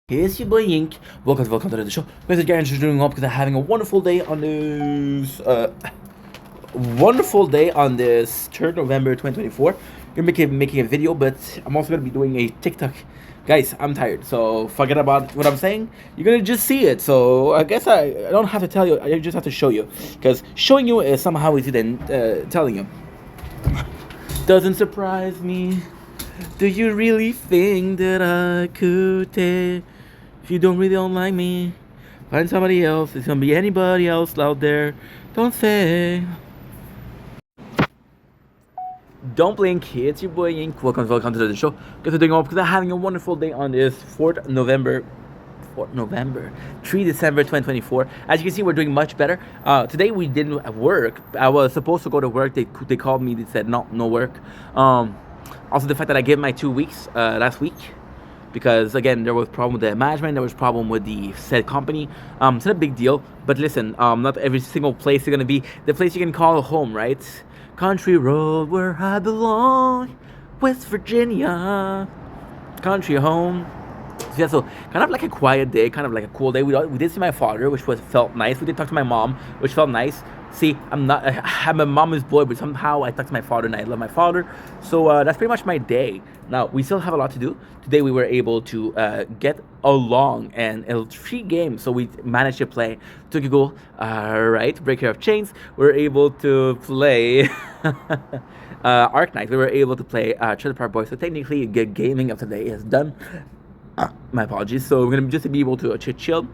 Here's your boy Yink. Welcome to the show. Mr. Garage is doing well because I'm having a wonderful day on this wonderful day on this 3rd November 2024. We're making a video, but I'm also gonna be doing a TikTok. Guys, I'm tired, so forget about what I'm saying. You're gonna just see it. So I guess I don't have to tell you. I just have to show you, because showing you is somehow easier than telling you. Doesn't surprise me. Do you really think that I could take? If you don't like me, find somebody else. It's gonna be anybody else out there. Don't say. Don't blink. It's your boy Ink. Welcome to the show. Guys, we're doing all because I'm having a wonderful day on this 4th November. 3 December 2024. As you can see, we're doing much better. Today we didn't work. I was supposed to go to work. They called me. They said no work. Also, the fact that I gave my 2 weeks last week, because again there was problem with the management, there was problem with the said company. It's not a big deal, but listen, not every single place is gonna be the place you can call home, right? Country road where I belong, West Virginia, country home. So yeah, so kind of like a quiet day, kind of like a cool day. We did see my father, which felt nice. We did talk to my mom, which felt nice. See, I'm a mama's boy, but somehow I talked to my father and I love my father. So that's pretty much my day. Now, we still have a lot to do. Today we were able to get along and 3 games. So we managed to play Tokyo Ghoul, right, Breaker of Chains. We were able to play Arknight. We were able to play Trailer Park Boys. So technically, the gaming of today is done. My apologies. So we're going to just be able to chill.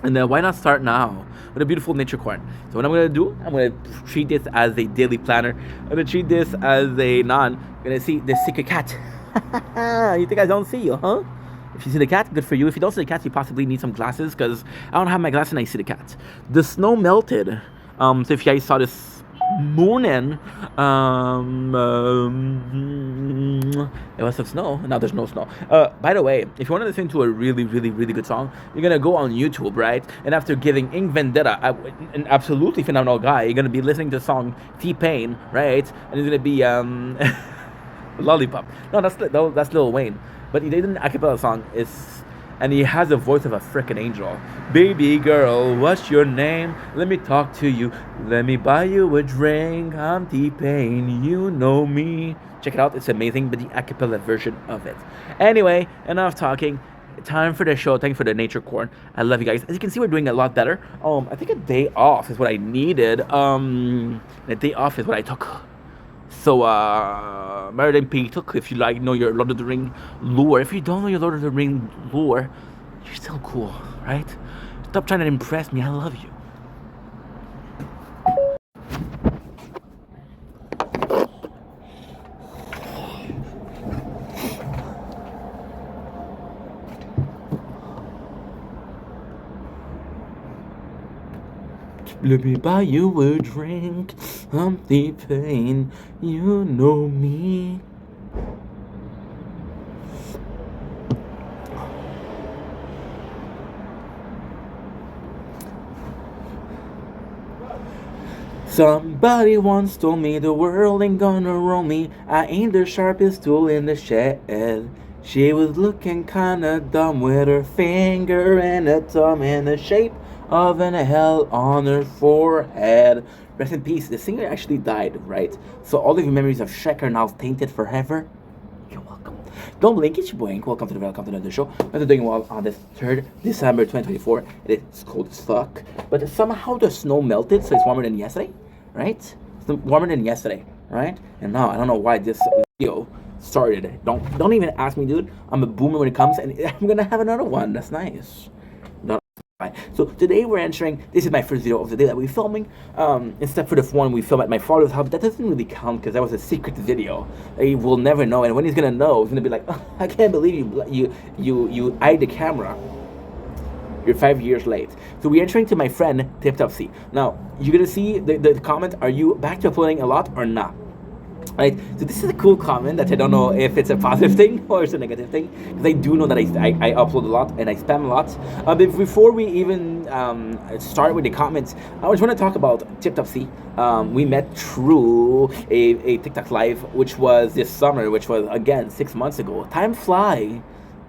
And then why not start now with a beautiful nature corn? So what I'm going to do, I'm going to treat this as a daily planner. I'm going to treat this as a I'm going to see the secret cat. You think I don't see you, huh? If you see the cat, good for you. If you don't see the cat, you possibly need some glasses, because I don't have my glasses and I see the cat. The snow melted. So if you guys saw this morning, it was some snow. Now there's no snow. By the way, if you want to listen to a really good song, you're gonna go on YouTube, right? And after giving Ink Vendetta, an absolutely phenomenal guy, you're gonna be listening to the song T-Pain, right? And it's gonna be Lollipop. No, that's Lil Wayne. But he did an acapella song. And he has the voice of a freaking angel. Baby girl, what's your name? Let me talk to you. Let me buy you a drink. I'm T-Pain, you know me. Check it out, it's amazing, but the acapella version of it. Anyway, enough talking. Time for the show. Thank you for the nature corn. I love you guys. As you can see, we're doing a lot better. I think a day off is what I needed. A day off is what I took. So, Meriden P took, if you know your Lord of the Ring lore. If you don't know your Lord of the Ring lore, you're still cool, right? Stop trying to impress me. I love you. Let me buy you a drink. I'm T-Pain, you know me. Somebody once told me the world ain't gonna roll me. I ain't the sharpest tool in the shed. She was looking kinda dumb with her finger and a thumb in the shape of an L on her forehead. Rest in peace. The singer actually died, right? So all of your memories of Shrek are now tainted forever. You're welcome. Don't blink, it's your boy Ink. Welcome to the show. We're doing well on this 3rd December 2024. It's cold as fuck, but somehow the snow melted, so it's warmer than yesterday, right? It's warmer than yesterday, right? And now I don't know why this video started. Don't even ask me, dude. I'm a boomer when it comes, and I'm gonna have another one. That's nice. So today we're entering. This is my first video of the day that we're filming. Instead for the one we filmed at my father's house, that doesn't really count because that was a secret video. He will never know, and when he's gonna know, he's gonna be like, oh, "I can't believe you eyed the camera. You're 5 years late." So we're entering to my friend Tiptopsy. Now you're gonna see the comment. Are you back to uploading a lot or not? Right, so this is a cool comment that I don't know if it's a positive thing or it's a negative thing, because I do know that I upload a lot and I spam a lot. But before we even start with the comments, I just want to talk about Tiptopsy. We met through a TikTok live, which was this summer, which was again 6 months ago. Time fly.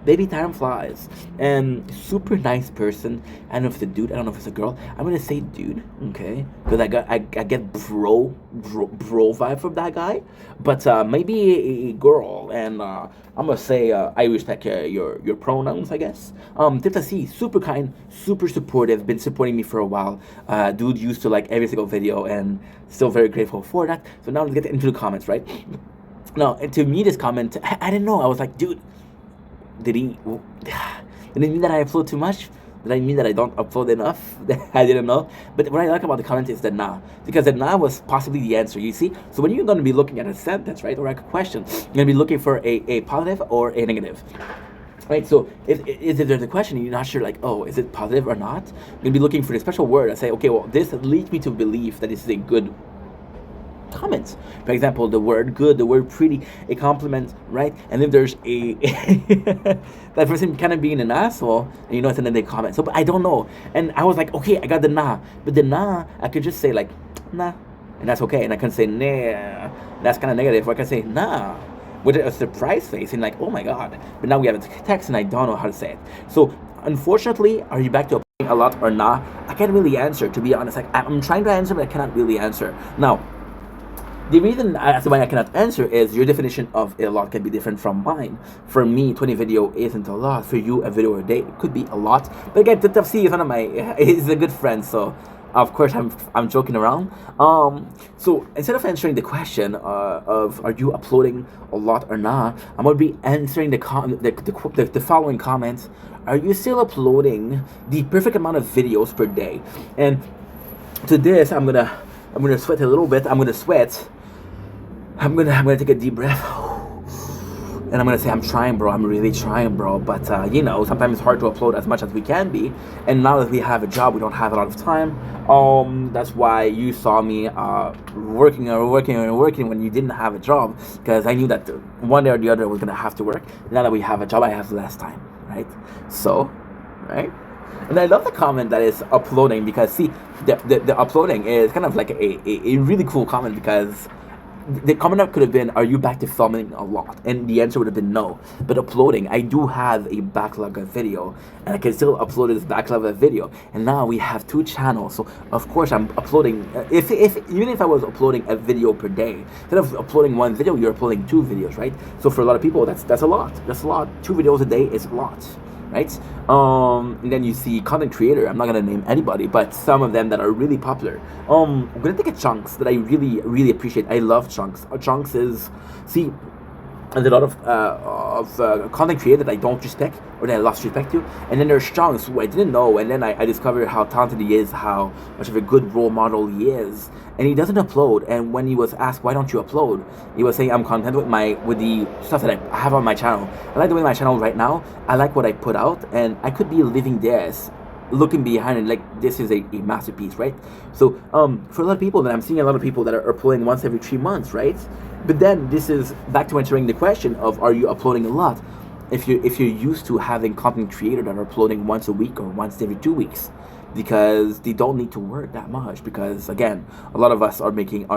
baby, time flies. And super nice person. I don't know if it's a dude. I don't know if it's a girl. I'm gonna say dude, okay? Because I get bro vibe from that guy. But maybe a girl. And I'm gonna say I respect your pronouns, I guess. Tipta C, super kind, super supportive. Been supporting me for a while. Dude used to like every single video, and still very grateful for that. So now let's get into the comments, right? Now, to me, this comment, I didn't know. I was like, dude, did he? Did it mean that I upload too much? Did I mean that I don't upload enough? I didn't know. But what I like about the comment is the nah, because the nah was possibly the answer. You see, so when you're going to be looking at a sentence, right, or a question, you're going to be looking for a positive or a negative. Right, so if there's a question and you're not sure, like, oh, is it positive or not, you're gonna be looking for the special word and say, okay, well, this leads me to believe that this is a good comment. For example, the word good, the word pretty, a compliment, right? And if there's a that person kind of being an asshole, and you know, and then they comment. So, but I don't know. And I was like, okay, I got the nah, but the nah, I could just say like, nah, and that's okay. And I can say nah, that's kind of negative. Or I can say nah with a surprise face and like, oh my god. But now we have a text and I don't know how to say it. So unfortunately, are you back to a lot or not? I can't really answer, to be honest. Like, I'm trying to answer, but I cannot really answer. Now, the reason as to why I cannot answer is your definition of a lot can be different from mine. For me, 20 video isn't a lot. For you, a video a day could be a lot. But again, Tipta C is one of my, he's a good friend, so of course I'm joking around. So instead of answering the question of are you uploading a lot or not, I'm gonna be answering the following comments. Are you still uploading the perfect amount of videos per day? And to this, I'm gonna sweat a little bit. I'm gonna take a deep breath, and I'm gonna say, I'm trying, bro. I'm really trying, bro. But you know, sometimes it's hard to upload as much as we can be. And now that we have a job, we don't have a lot of time. That's why you saw me working when you didn't have a job, because I knew that one day or the other I was gonna have to work. Now that we have a job, I have less time, right? So, right. And I love the comment that is uploading, because see, the uploading is kind of like a really cool comment, because the comment up could have been, are you back to filming a lot? And the answer would have been no. But uploading, I do have a backlog of video, and I can still upload this backlog of video. And now we have 2 channels, so of course I'm uploading, even if I was uploading a video per day, instead of uploading 1 video, you're uploading 2 videos, right? So for a lot of people, that's a lot. 2 videos a day is a lot, right? And then you see content creator, I'm not gonna name anybody, but some of them that are really popular. I'm gonna take a Chunks that I really appreciate. I love Chunks. Chunks is, see, there's a lot of content creator that I don't respect, or that I lost respect to, and then there's Chunks who I didn't know, and then I discovered how talented he is, how much of a good role model he is, and he doesn't upload. And when he was asked, why don't you upload, he was saying, I'm content with the stuff that I have on my channel. I like the way my channel right now, I like what I put out, and I could be living this, looking behind it like this is a masterpiece, right? So for a lot of people, that I'm seeing a lot of people that are uploading once every 3 months, right? But then this is back to answering the question of, are you uploading a lot? If you're used to having content creators that are uploading once a week or once every 2 weeks, because they don't need to work that much, because again, a lot of us are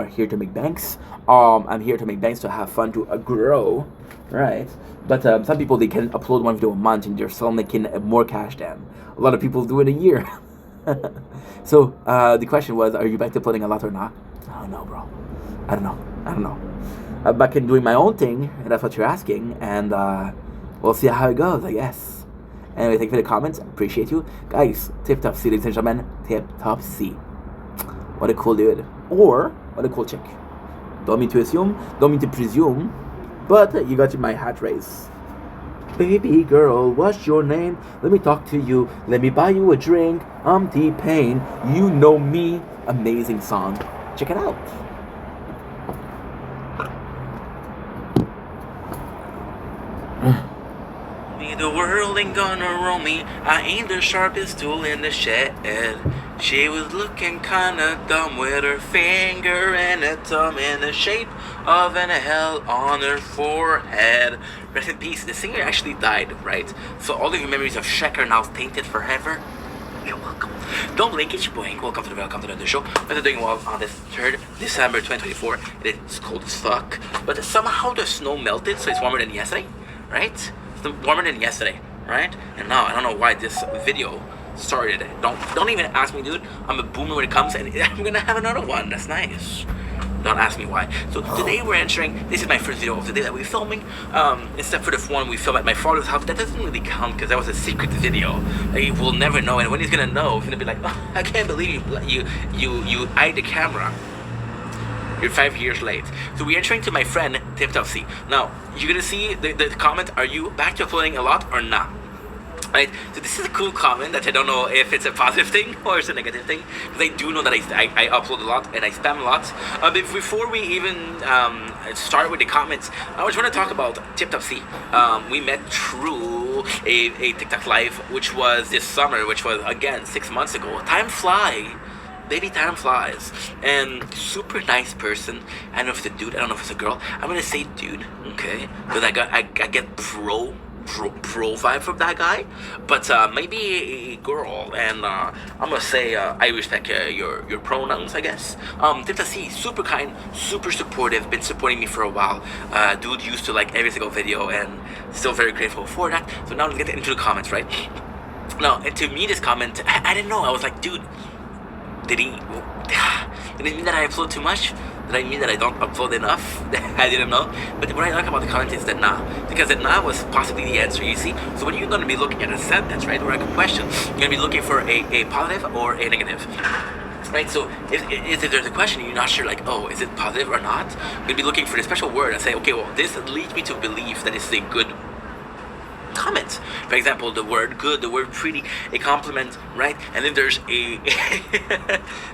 here to make banks. I'm here to make banks, to have fun, to grow, right? But some people, they can upload 1 video a month and they're still making more cash than a lot of people do in a year. So the question was, are you back to uploading a lot or not? I don't know, bro. I don't know. I'm back in doing my own thing, and that's what you're asking, and we'll see how it goes, I guess. Anyway, thank you for the comments. Appreciate you guys. Tip-top C, ladies and gentlemen. Tip-top C. What a cool dude, or what a cool chick. Don't mean to assume, don't mean to presume, but you got my hat raised. Baby girl, what's your name? Let me talk to you. Let me buy you a drink. I'm T-Pain. You know me. Amazing song. Check it out. The world ain't gonna roll me. I ain't the sharpest tool in the shed. She was looking kinda dumb with her finger and a thumb in the shape of an L on her forehead. Rest in peace. The singer actually died, right? So all of your memories of Shrek are now tainted forever. You're welcome. Don't blink, it's your boy. Welcome to the show. We're doing well on this 3rd December 2024. It's cold as fuck, but somehow the snow melted, so it's warmer than yesterday, right? warmer than yesterday, right? And now I don't know why this video started. Don't even ask me, dude. I'm a boomer when it comes, and I'm gonna have another one. That's nice. Don't ask me why. So today we're entering. This is my first video of the day that we're filming. Except for the one we filmed at my father's house, that doesn't really count because that was a secret video. Like, we'll never know, and when he's gonna know, he's gonna be like, oh, I can't believe you eyed the camera. You're 5 years late. So we're entering to my friend TipTopC. Now you're gonna see the comment. Are you back to uploading a lot or not? Right, so this is a cool comment that I don't know if it's a positive thing or it's a negative thing, because I do know that I upload a lot and I spam a lot. But before we even start with the comments, I just want to talk about TipTopC. We met through a TikTok live, which was this summer, which was again 6 months ago. Time fly. Baby, time flies. And super nice person. I don't know if it's a dude, I don't know if it's a girl. I'm gonna say dude, okay? Because I get pro vibe from that guy, but maybe a girl, and I'm gonna say I respect your pronouns, I guess. TipTopC, super kind, super supportive, been supporting me for a while. Dude used to like every single video, and still very grateful for that. So now let's get into the comments, right? Now, and to me, this comment, I didn't know. I was like, dude, did it mean that I upload too much? Did I mean that I don't upload enough? I didn't know. But what I like about the comment is that nah. Because the nah was possibly the answer, you see? So when you're going to be looking at a sentence, right, or a question, you're going to be looking for a positive or a negative. Right, so if there's a question and you're not sure, like, oh, is it positive or not? You're going to be looking for the special word and say, okay, well, this leads me to believe that this is a good comment. For example, the word good, the word pretty, a compliment, right? And then there's a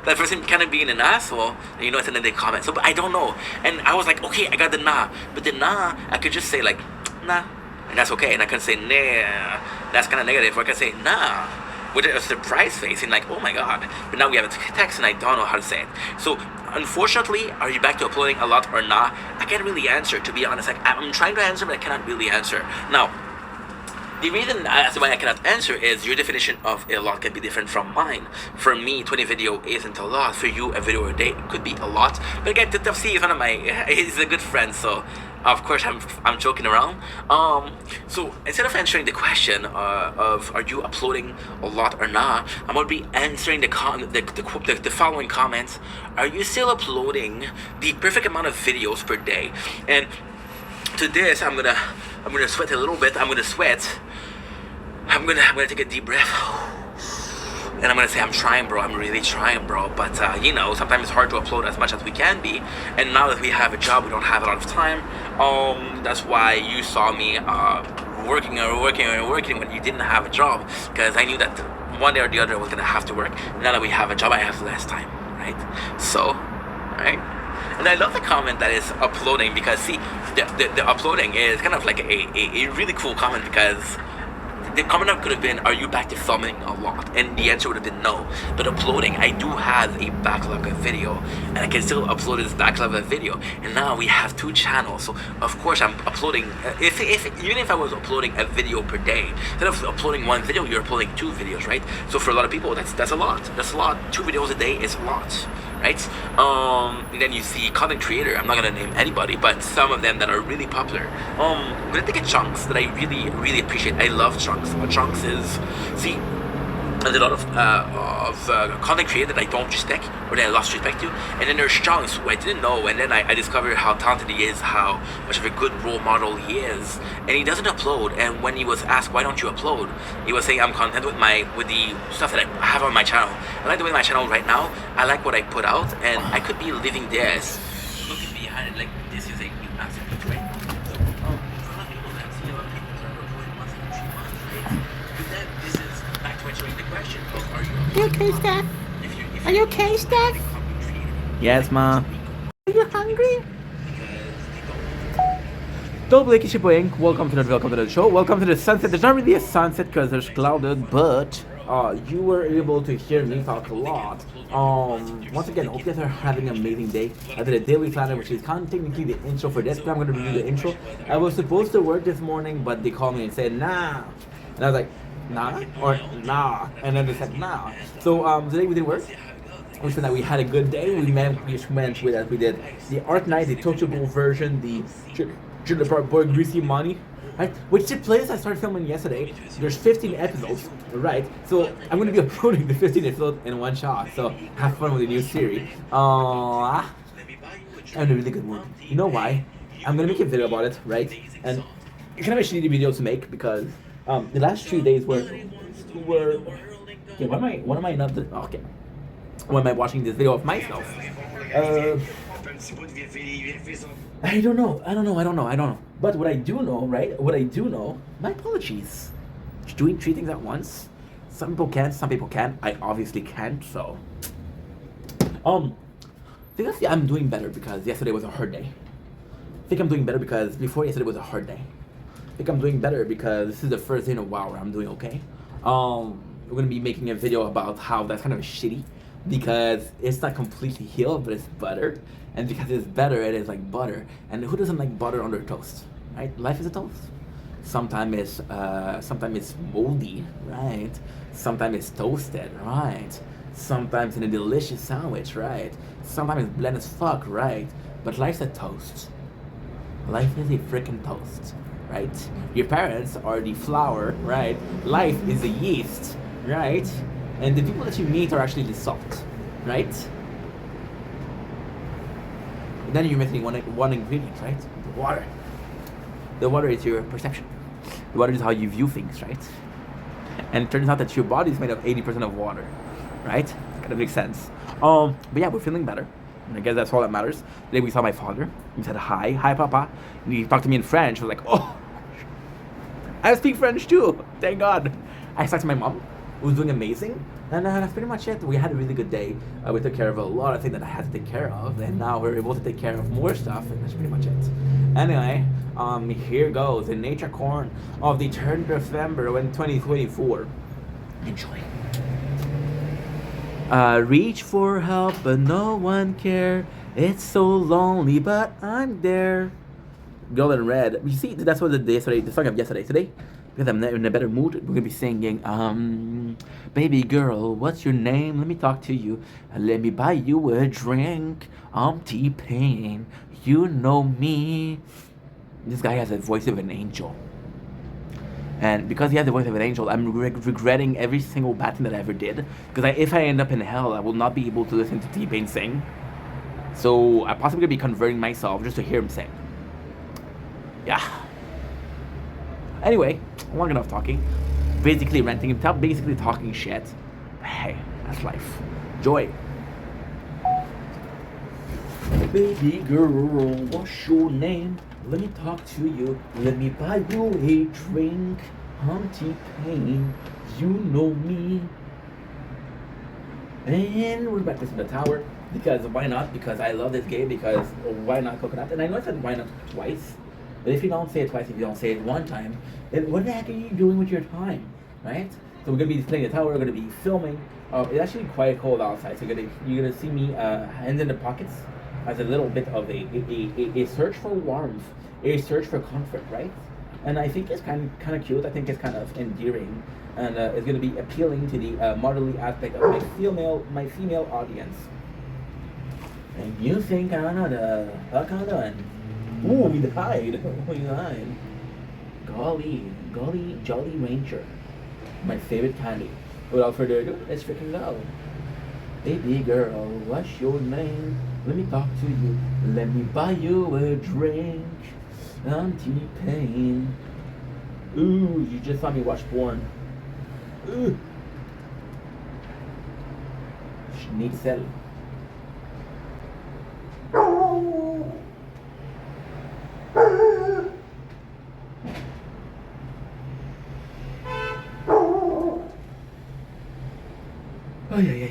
that person kind of being an asshole, and you know, it's in the comment. So, but I don't know. And I was like, okay, I got the nah, but the nah, I could just say like, nah, and that's okay. And I can say nah, that's kind of negative. Or I can say nah, with a surprise face and like, oh my god. But now we have a text, and I don't know how to say it. So unfortunately, are you back to uploading a lot or not? I can't really answer, to be honest. Like, I'm trying to answer, but I cannot really answer now. The reason as why I cannot answer is your definition of a lot can be different from mine. For me, 20 video isn't a lot. For you, a video a day could be a lot. But again, TipTopC is one of my, he's a good friend, so of course I'm joking around. So instead of answering the question of are you uploading a lot or not, I'm gonna be answering the following comments. Are you still uploading the perfect amount of videos per day? And to this, I'm gonna sweat a little bit. I'm gonna take a deep breath, and I'm gonna say I'm trying, bro. I'm really trying, bro. But you know, sometimes it's hard to upload as much as we can be. And now that we have a job, we don't have a lot of time. That's why you saw me working when you didn't have a job, because I knew that one day or the other I was gonna have to work. Now that we have a job, I have less time, right? So, right. And I love the comment that is uploading, because see, the uploading is kind of like a really cool comment, because the comment could have been, are you back to filming a lot? And the answer would have been no. But uploading, I do have a backlog of video, and I can still upload this backlog of video. And now we have 2 channels, so of course I'm uploading, even if I was uploading a video per day, instead of uploading 1 video, you're uploading 2 videos, right? So for a lot of people, that's a lot. 2 videos a day is a lot, right? And then you see content creator, I'm not gonna name anybody, but some of them that are really popular. I'm gonna take a Chunks that I really appreciate. I love Chunks. What Chunks is, see, there's a lot of content creator that I don't respect, or that I lost respect to, and then there's Chunks, who I didn't know, and then I discovered how talented he is, how much of a good role model he is, and he doesn't upload. And when he was asked, why don't you upload, he was saying, I'm content with the stuff that I have on my channel. I like the way my channel right now, I like what I put out, and I could be living this, looking behind it, like this is a new masterpiece, right? So, for a lot of people that see a lot of people that are uploading once every 3 months, right? But then this is back to answering the question of, are you okay, Steph? Are you okay, Steph? Yes, Ma. Are you hungry? Don't blink, it's your boy Ink. Welcome to the show. Welcome to the sunset. There's not really a sunset because there's clouded, but you were able to hear me talk a lot. Once again, hope you guys are having an amazing day. I did a daily planner, which is kind of technically the intro for this, but I'm going to review the intro. I was supposed to work this morning, but they called me and said, nah. And I was like, nah? Or nah? And then they said, nah. So today we didn't work. Which meant that we had a good day. We went with as we did the Arc Knight, the Tokyo Ghoul version, the Juniper Boy Greasy Money, right? Which the playlist I started filming yesterday, there's 15 episodes, right? So I'm gonna be uploading the 15 episodes in one shot. So have fun with the new series. I'm in a really good mood. You know why? I'm gonna make a video about it, right? And it's kind of a shitty video to make because the last 3 days were okay. What am I not? Okay. Why am I watching this video of myself? I don't know. But what I do know, right? What I do know, my apologies. Doing 3 things at once. Some people can, some people can't. I obviously can't, so. I think I'm doing better because yesterday was a hard day. I think I'm doing better because before yesterday was a hard day. I think I'm doing better because this is the first day in a while where I'm doing okay. We're gonna be making a video about how that's kind of shitty because it's not completely healed, but it's butter, and because it's better, it is like butter. And who doesn't like butter on their toast, right? Life is a toast. Sometimes it's moldy, right? Sometimes it's toasted, right? Sometimes in a delicious sandwich, right? Sometimes it's bland as fuck, right? But life's a toast. Life is a freaking toast, right? Your parents are the flour, right? Life is the yeast, right? And the people that you meet are actually the salt, right? And then you're missing one ingredient, right? The water. The water is your perception. The water is how you view things, right? And it turns out that your body is made of 80% of water, right? Kind of makes sense. But yeah, we're feeling better. And I guess that's all that matters. Today we saw my father. He said hi papa. And he talked to me in French. I was like, oh, I speak French too. Thank God. I talked to my mom, who was doing amazing. And that's pretty much it. We had a really good day. We took care of a lot of things that I had to take care of. And now we're able to take care of more stuff. And that's pretty much it. Anyway, here goes the nature corn of the 3rd November in 2024. Enjoy. Reach for help, but no one care. It's so lonely, but I'm there. Girl in red. You see, that's what the song of yesterday. Today, because I'm in a better mood, we're gonna be singing, baby girl, what's your name? Let me talk to you. Let me buy you a drink. I'm T-Pain. You know me. This guy has a voice of an angel. And because he has the voice of an angel, I'm regretting every single bad thing that I ever did. Because if I end up in hell, I will not be able to listen to T-Pain sing. So I'm possibly going to be converting myself just to hear him sing. Yeah. Anyway, long enough talking. Basically ranting, basically talking shit. Hey, that's life. Joy. Baby girl, what's your name? Let me talk to you. Let me buy you a drink. I'm T-Pain. You know me. And we're back to the tower. Because why not? Because I love this game. Because why not coconut? And I know I said why not twice. But if you don't say it twice, if you don't say it one time, then what the heck are you doing with your time? Right? So we're going to be playing the tower. We're going to be filming. It's actually quite cold outside. So you're gonna see me hands in the pockets. As a little bit of a search for warmth, a search for comfort, right? And I think it's kind of cute. I think it's kind of endearing, and it's going to be appealing to the motherly aspect of my female audience. And you think I'm not a ooh, we died. Golly, Jolly Ranger, my favorite candy. Without further ado, let's freaking go. Baby girl, what's your name? Let me talk to you. Let me buy you a drink. I'm T-Pain. Ooh, you just saw me watch porn. Ooh. Schnitzel. Oh yeah.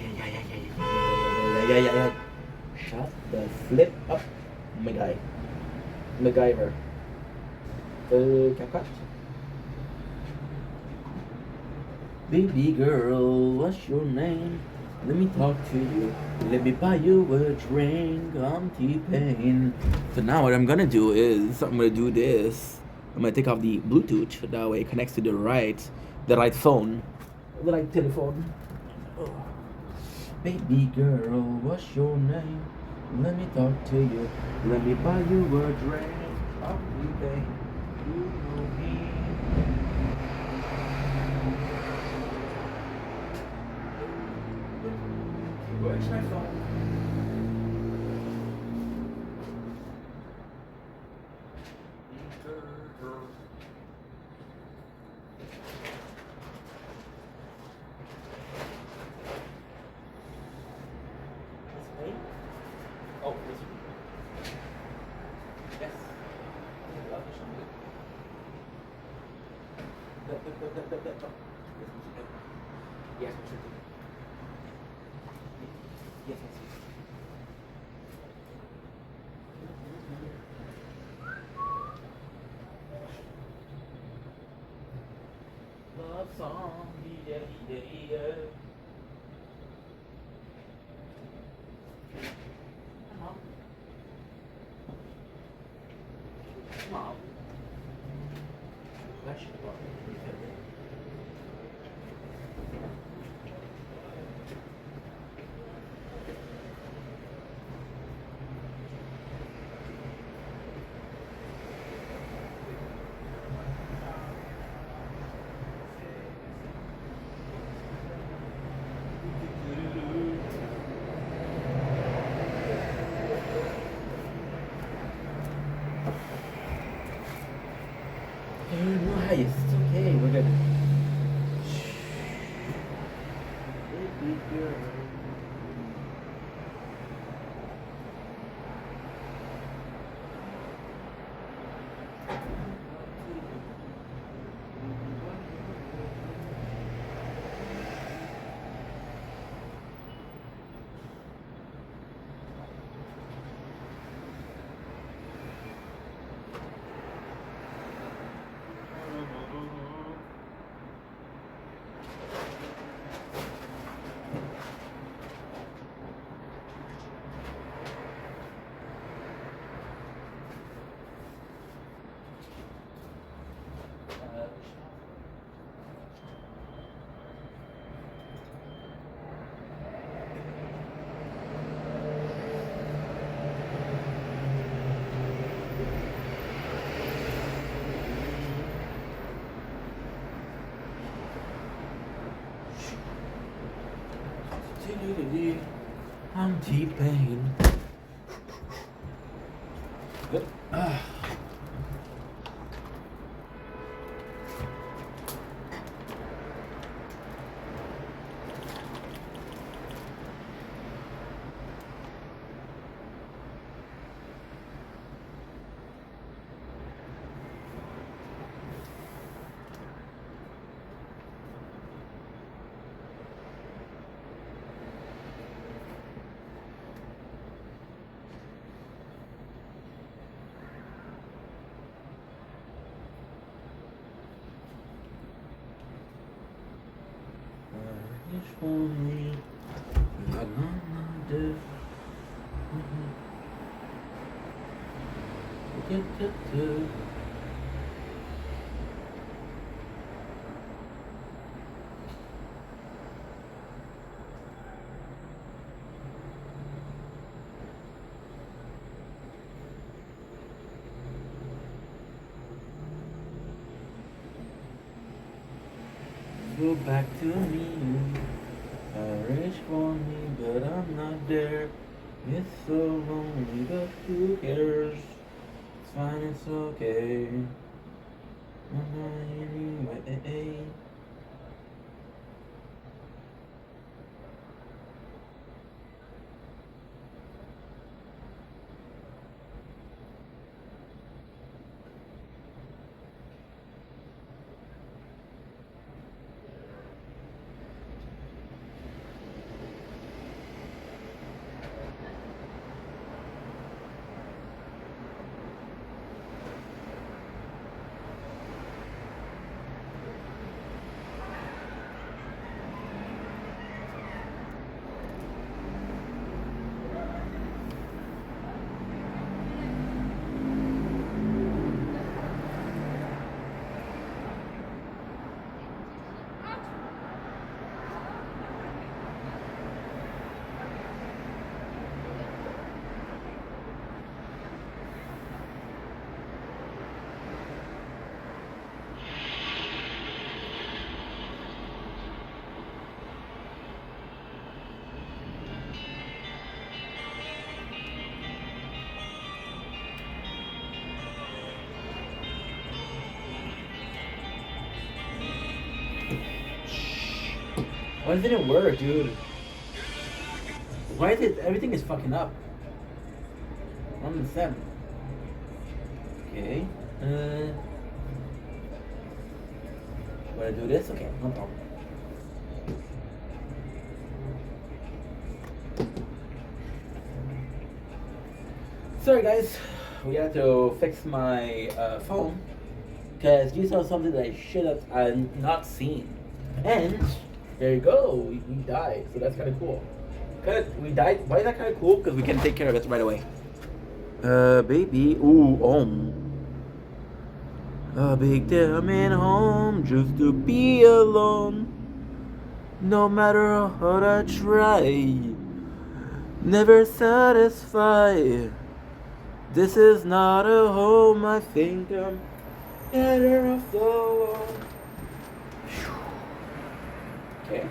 Shut the flip up, my guy. MacGyver. CapCut. Baby girl, what's your name? Let me talk to you. Let me buy you a drink. I'm T-Pain. So now what I'm gonna do is I'm gonna do this. I'm gonna take off the Bluetooth. That way it connects to the right phone, the right telephone. Oh. Baby girl, what's your name? Let me talk to you. Let me buy you a drink. I'm T-Pain. You know me. Where's my phone? Oh, this one. Yes. Yes, yes, yes. Love song, yeah, yeah, yeah. Mom. Mom. Vegetable. Nice. It's okay. We're good. Baby girl. I'm T-Pain. Good. It's for me. La la la do. Do. Go back to me. Reach for me, but I'm not there. It's so lonely, but who cares? It's fine, it's okay. Anyway. Why does it didn't work, dude? Why is it everything is fucking up? I don't understand. Okay. Wanna do this? Okay, no problem. Sorry guys, we had to fix my phone because you saw something that I should have not seen. And there you go, we died, so that's kind of cool. We died. Why is that kind of cool? Because we can take care of it right away. Baby, ooh, a big damn in home just to be alone. No matter how hard I try, never satisfied. This is not a home. I think I'm better off alone. Okay.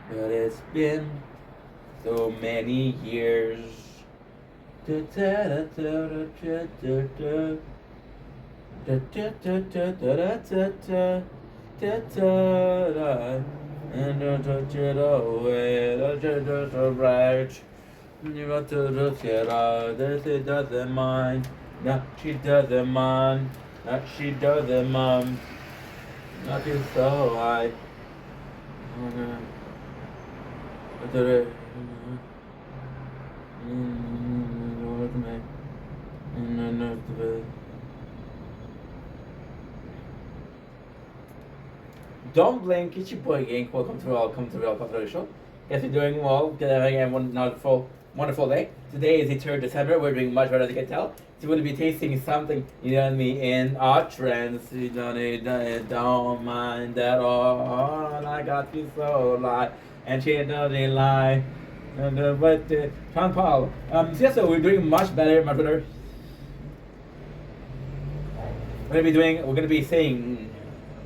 But it's been so many years. And don't touch it away, right. You got to look it out, this it doesn't mind. No, she doesn't mind. No, she doesn't mind. Nothing so high. Don't blink, it's your boy Gank. Welcome to Real Comfortable Show. Guess you're doing well. Good having one wonderful day. Today is the 3rd of December. We're doing much better as you can tell. So we're gonna be tasting something, you know what I mean, in our trends. You don't mind at all. I got you so lie, and she doesn't lie. And but Sean Paul. So we're doing much better. We're gonna be saying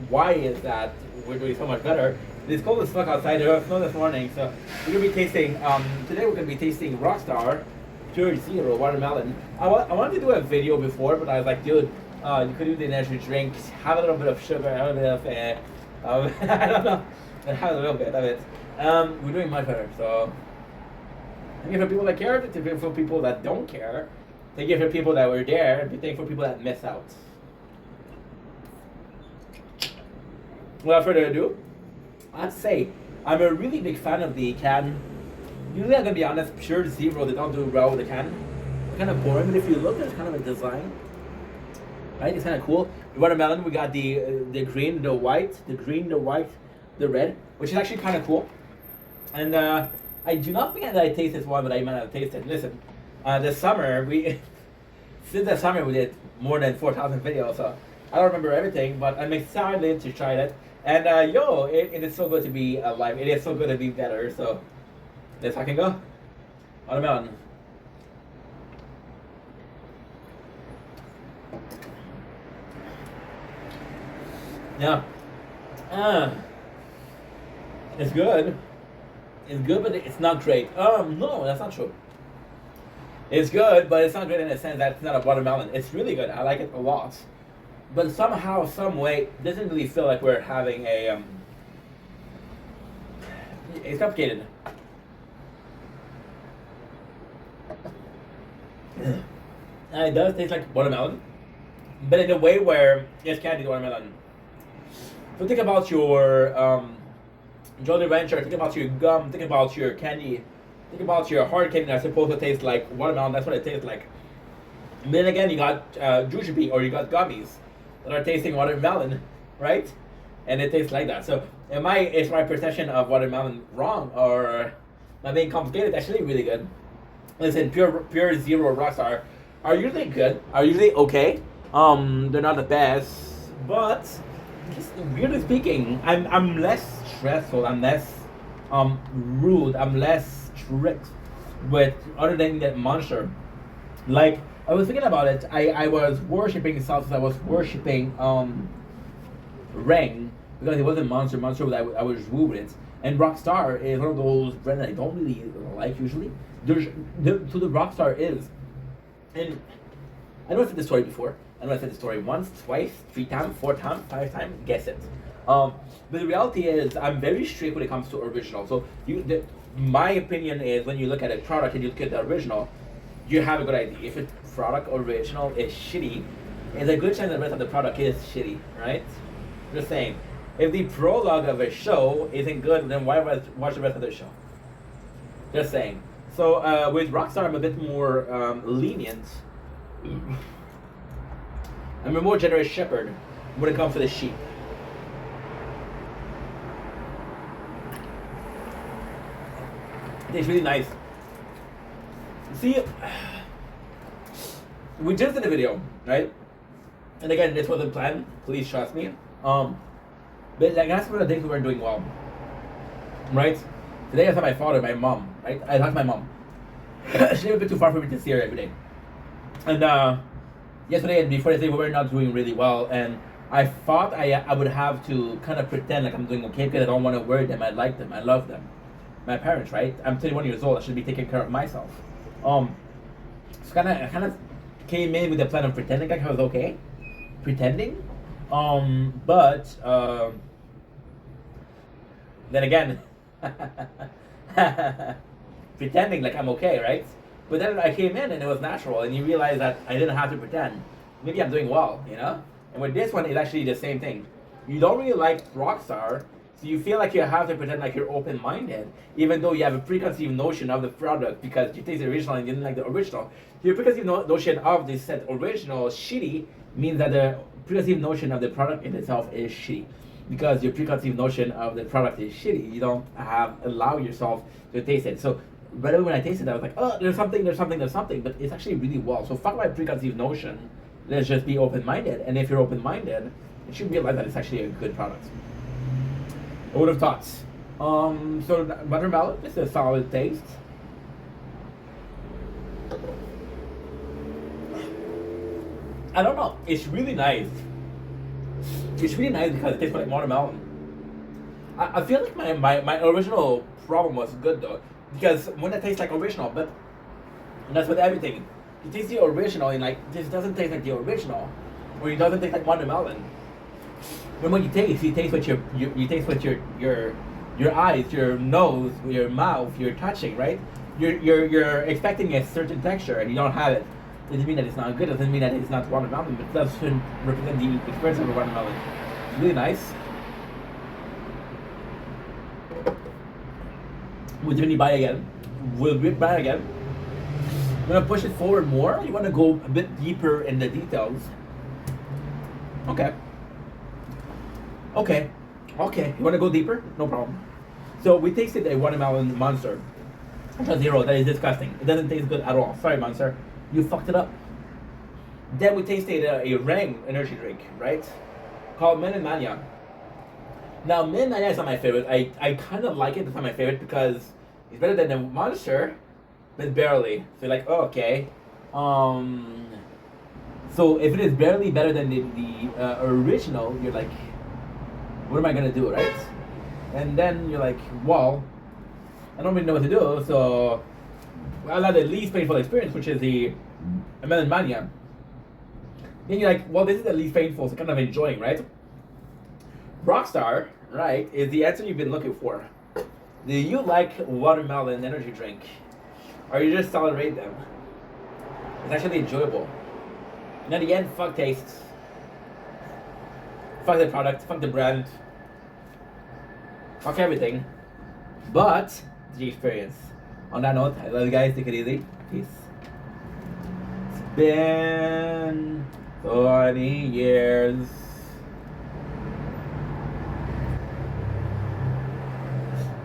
why is that we're doing so much better. It's cold as fuck outside. There was snow this morning, so we're gonna be tasting. Today we're gonna be tasting Rockstar Pure Zero watermelon. I wanted to do a video before, but I was like, dude, you could do the energy drink, have a little bit of sugar, have a bit of, I don't know, have a little bit of it. We're doing much better, so thank you for people that care, thank you for people that don't care, thank you for people that were there, and thank you for people that miss out. Without further ado, I'd say I'm a really big fan of the can. Usually, I'm gonna be honest, Pure Zero, they don't do well with the can. It's kind of boring, but if you look at kind of a design, right, it's kind of cool. The watermelon, we got the green, the white, the red, which is actually kind of cool. And I do not think that I tasted this one, but I might have tasted. Listen, this summer since the summer we did more than 4,000 videos, so I don't remember everything, but I'm excited to try that. And it is so good to be alive. It is so good to be better. So let's fucking go. Watermelon. Yeah. It's good. It's good, but it's not great. No, that's not true. It's good, but it's not great in the sense that it's not a watermelon. It's really good. I like it a lot. But somehow, some way, it doesn't really feel like we're having a it's complicated. And it does taste like watermelon, but in a way where it's candied watermelon. So think about your Jolly Rancher, think about your gum, think about your candy, think about your hard candy that's supposed to taste like watermelon. That's what it tastes like. And then again, you got jujube or you got gummies that are tasting watermelon, right? And it tastes like that. So is my perception of watermelon wrong, or am I being complicated? It's actually really good. Listen, Pure Zero Rockstar are usually good, are usually okay. They're not the best, but just weirdly speaking, I'm less stressful, I'm less rude, I'm less strict with other than that Monster. Like I was thinking about it, I was worshiping Celsius. I was worshiping Ring because it wasn't Monster. Monster was I was woo with it. And Rockstar is one of those brands that I don't really like usually. So the Rockstar is, and I know I said this story before. I know I said the story once, twice, 3 times, 4 times, 5 times. Guess it. But the reality is, I'm very strict when it comes to original. So my opinion is, when you look at a product and you look at the original, you have a good idea. If a product original is shitty, there's a good chance the rest of the product is shitty, right? Just saying. If the prologue of a show isn't good, then why watch the rest of the show? Just saying. So with Rockstar, I'm a bit more lenient. I'm a more generous shepherd when it comes to the sheep. It's really nice. See, we just did a video, right? And again, this wasn't planned. Please trust me. But like that's one of the things we weren't doing well, right? Today I saw my father, my mom, right? I talked to my mom. She lived a bit too far for me to see her every day. And yesterday and before yesterday we were not doing really well, and I thought I would have to kind of pretend like I'm doing okay because I don't want to worry them. I like them. I love them. My parents, right? I'm 21 years old. I should be taking care of myself. So I kind of came in with the plan of pretending like I was okay, pretending. But then again, pretending like I'm okay, right? But then I came in and it was natural, and you realize that I didn't have to pretend. Maybe I'm doing well, you know? And with this one, it's actually the same thing. You don't really like Rockstar, so you feel like you have to pretend like you're open-minded, even though you have a preconceived notion of the product because you taste the original and you didn't like the original. Your preconceived notion of this said original shitty means that the preconceived notion of the product in itself is shitty. Because your preconceived notion of the product is shitty, you don't allow yourself to taste it. So right away when I tasted it, I was like, oh, there's something, but it's actually really well. So fuck my preconceived notion. Let's just be open-minded. And if you're open-minded, you should realize that it's actually a good product. I would have thought. So buttermilk is a solid taste. I don't know. It's really nice. It's really nice because it tastes like watermelon. I feel like my original problem was good though, because when it tastes like original, but that's with everything. You taste the original and like this doesn't taste like the original, or it doesn't taste like watermelon. When you taste with you taste with your eyes, your nose, your mouth, you're touching, right? You're expecting a certain texture and you don't have it. It doesn't mean that it's not good. It doesn't mean that it's not watermelon, but it doesn't represent the experience of a watermelon. It's really nice. Would you buy again? Will we buy again? You wanna push it forward more? You wanna go a bit deeper in the details? Okay. Okay. You wanna go deeper? No problem. So we tasted a watermelon Monster. Zero. That is disgusting. It doesn't taste good at all. Sorry, Monster. You fucked it up. Then we tasted a Ring energy drink, right? Called Min and Mania. Now, Min and Mania is not my favorite. I kind of like it. It's not my favorite because it's better than the Monster, but barely. So you're like, oh, okay. So if it is barely better than the original, you're like, what am I gonna do, right? And then you're like, well, I don't really know what to do, so I'll have the least painful experience, which is the Melon Mania. Then you're like, well, this is the least painful, so kind of enjoying, right? Rockstar, right, is the answer you've been looking for. Do you like watermelon energy drink? Or you just tolerate them? It's actually enjoyable. And at the end, fuck taste. Fuck the product, fuck the brand. Fuck everything. But the experience. On that note, I love you guys. Take it easy. Peace. It's been 20 years.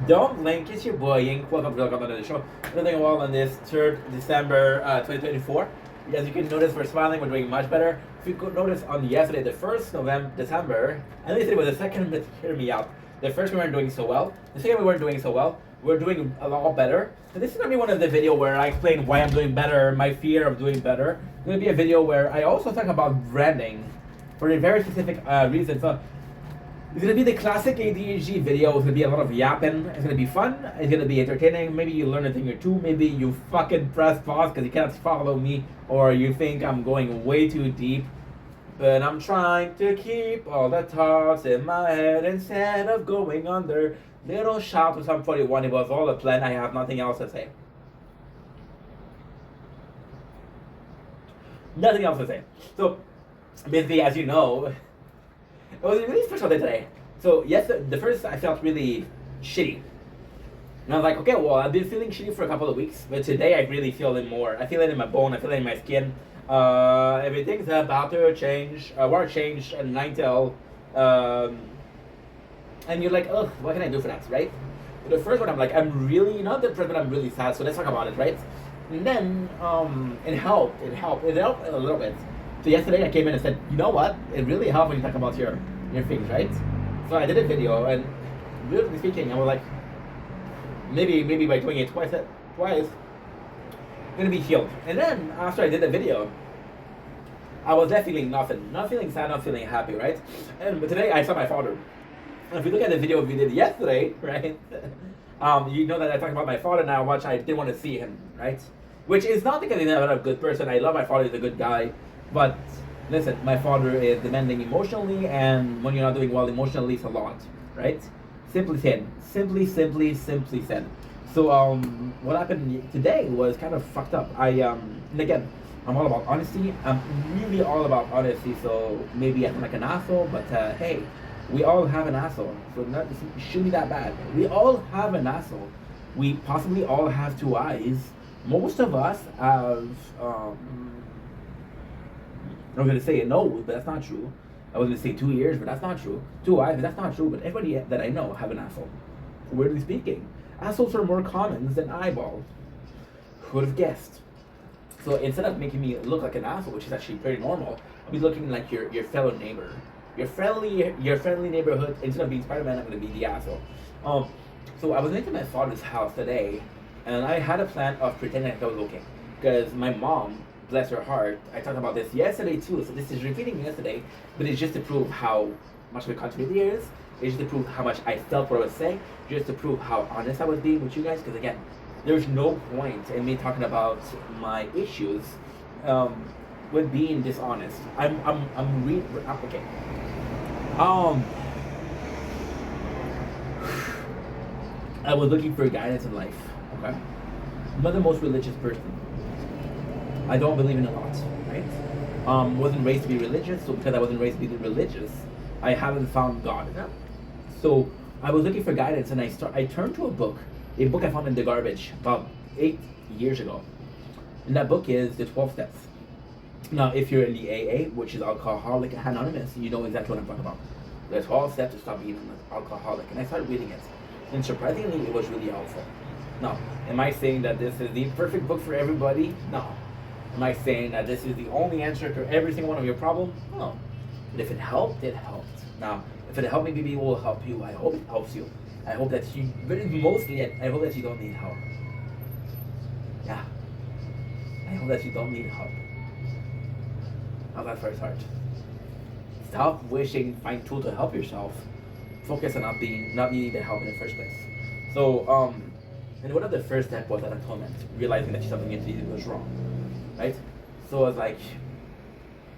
Don't blink. It's your boy Yink. Welcome to the show. We're doing well on this 3rd December 2024. As you can notice, we're smiling. We're doing much better. If you could notice on yesterday, the 1st December, at least it was the second, but hear me out. The first we weren't doing so well. The second we weren't doing so well. we're doing a lot better. So this is gonna be one of the video where I explain why I'm doing better, my fear of doing better. It's gonna be a video where I also talk about branding for a very specific reason. So it's gonna be the classic ADHD video. It's gonna be a lot of yapping. It's gonna be fun. It's gonna be entertaining. Maybe you learn a thing or two. Maybe you fucking press pause because you cannot follow me, or you think I'm going way too deep. But I'm trying to keep all the thoughts in my head instead of going under. Little shout to some 41. It was all a plan. I have nothing else to say. Nothing else to say. So basically, as you know, it was a really special day today. So yes, the first I felt really shitty. And I was like, okay, well, I've been feeling shitty for a couple of weeks, but today I really feel it more. I feel it in my bone, I feel it in my skin. Everything's about to change, war change, and Ninetale. And you're like, ugh, what can I do for that, right? The first one, I'm like, I'm really not depressed, but I'm really sad, so let's talk about it, right? And then, it helped a little bit. So yesterday I came in and said, you know what? It really helped when you talk about your things, right? So I did a video, and really speaking, I was like, maybe by doing it twice, I'm gonna be healed. And then after I did the video, I was left feeling nothing, not feeling sad, not feeling happy, right? But today I saw my father. And if you look at the video we did yesterday, right? You know that I talked about my father now, which I didn't want to see him, right? Which is not because he's not a good person. I love my father; he's a good guy. But listen, my father is demanding emotionally, and when you're not doing well emotionally, it's a lot, right? Simply said. So what happened today was kind of fucked up. And again, I'm all about honesty. I'm really all about honesty. So maybe I'm like an asshole, but hey, we all have an asshole. So it shouldn't be that bad. We all have an asshole. We possibly all have two eyes. Most of us have. I'm going to say a nose, but that's not true. I was going to say 2 ears, but that's not true. 2 eyes, but that's not true. But everybody that I know have an asshole. Weirdly speaking, assholes are more common than eyeballs. Who would have guessed? So instead of making me look like an asshole, which is actually pretty normal, I'll be looking like your fellow neighbor. Your friendly neighborhood. Instead of being Spider-Man, I'm going to be the asshole. So I was going to my father's house today, and I had a plan of pretending like I was okay. Because my mom, bless her heart, I talked about this yesterday too, so this is repeating yesterday, but it's just to prove how much of a continuity there is. It's just to prove how much I felt what I was saying, just to prove how honest I was being with you guys, because again, there's no point in me talking about my issues with being dishonest. I'm okay. I was looking for guidance in life, okay? I'm not the most religious person. I don't believe in a lot, right? Wasn't raised to be religious, so because I wasn't raised to be religious, I haven't found God. So I was looking for guidance, and I turned to a book I found in the garbage about 8 years ago. And that book is The 12 Steps. Now, if you're in the AA, which is Alcoholic Anonymous, you know exactly what I'm talking about. The 12 Steps to Stop Being an Alcoholic. And I started reading it. And surprisingly, it was really helpful. Now, am I saying that this is the perfect book for everybody? No. Am I saying that this is the only answer to every single one of your problems? No. But if it helped, it helped. Now, if it helped me, maybe it will help you. I hope it helps you. I hope that you, but mostly, I hope that you don't need help. Yeah. I hope that you don't need help. How's that for a start? Stop wishing, find tool to help yourself. Focus on not needing the help in the first place. So, and one of the first steps was that atonement, realizing that something you did was wrong. Right? So I was like,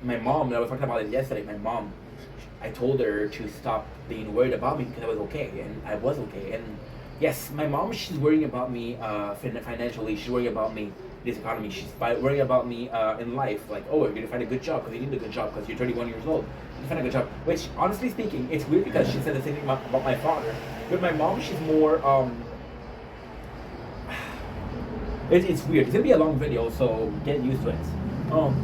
my mom, I was talking about it yesterday, my mom, I told her to stop being worried about me because I was okay, and I was okay. And yes, my mom, she's worrying about me financially, she's worrying about me in this economy, she's worrying about me in life, like, oh, you're going to find a good job, because you need a good job, because you're 31 years old, you find a good job. Which, honestly speaking, it's weird because she said the same thing about my father, but my mom, she's more, it's weird. It's gonna be a long video, so get used to it.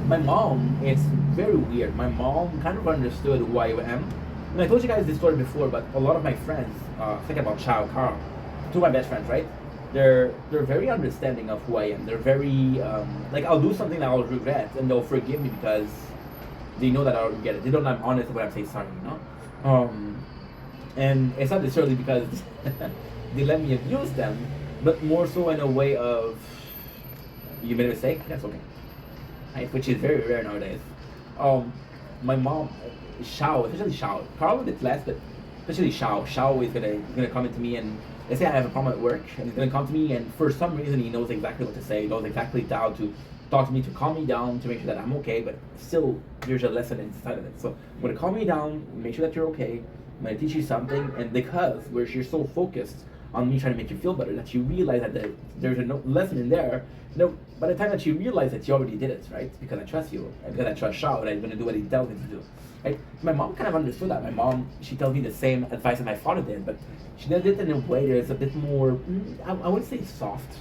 My mom, it's very weird. My mom kind of understood who I am. And I told you guys this story before, but a lot of my friends, think about Chao, Carl, two of my best friends, right? They're very understanding of who I am. They're very, like, I'll do something that I'll regret, and they'll forgive me because they know that I'll regret it. They don't know I'm honest when I say sorry, you know? And it's not necessarily because they let me abuse them, but more so in a way of you made a mistake, that's okay, right? Which is very rare nowadays. Um, my mom, Shao, especially Shao, probably a bit less, but especially Shao. Shao is gonna come into me and let's say I have a problem at work, and he's gonna come to me, and for some reason he knows exactly what to say, knows exactly how to talk to me to calm me down, to make sure that I'm okay, but still there's a lesson inside of it. So I'm gonna calm you down, make sure that you're okay. I'm gonna teach you something, and because where you're so focused on me trying to make you feel better, that you realize that there's a lesson in there. By the time that you realize that you already did it, right? Because I trust you, and because I trust Shao, and I'm gonna do what he tells me to do, right? My mom kind of understood that. My mom, she tells me the same advice that my father did, but she did it in a way that's a bit more, I wouldn't say soft,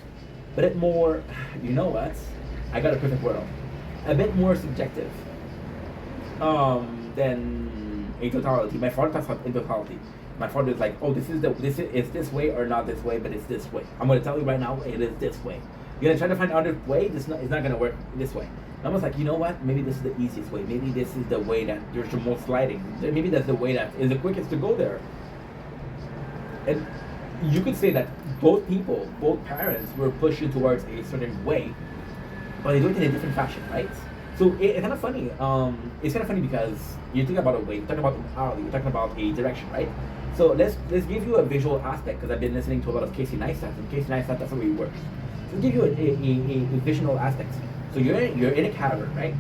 but it more, you know what? I got a perfect world. A bit more subjective than a totality. My father talks about in totality. My father is like, oh, this is this way or not this way, but it's this way. I'm gonna tell you right now, it is this way. You're gonna try to find another way. It's not gonna work this way. And I was like, you know what? Maybe this is the easiest way. Maybe this is the way that there's the most sliding. Maybe that's the way that is the quickest to go there. And you could say that both parents were pushing towards a certain way, but they do it in a different fashion, right? So it's kind of funny. It's kind of funny because you think about a way, you're talking about morality, you're talking about a direction, right? So let's give you a visual aspect because I've been listening to a lot of Casey Neistat, and Casey Neistat, that's the way he works. So let's give you a visual aspect. So you're in a cavern, right?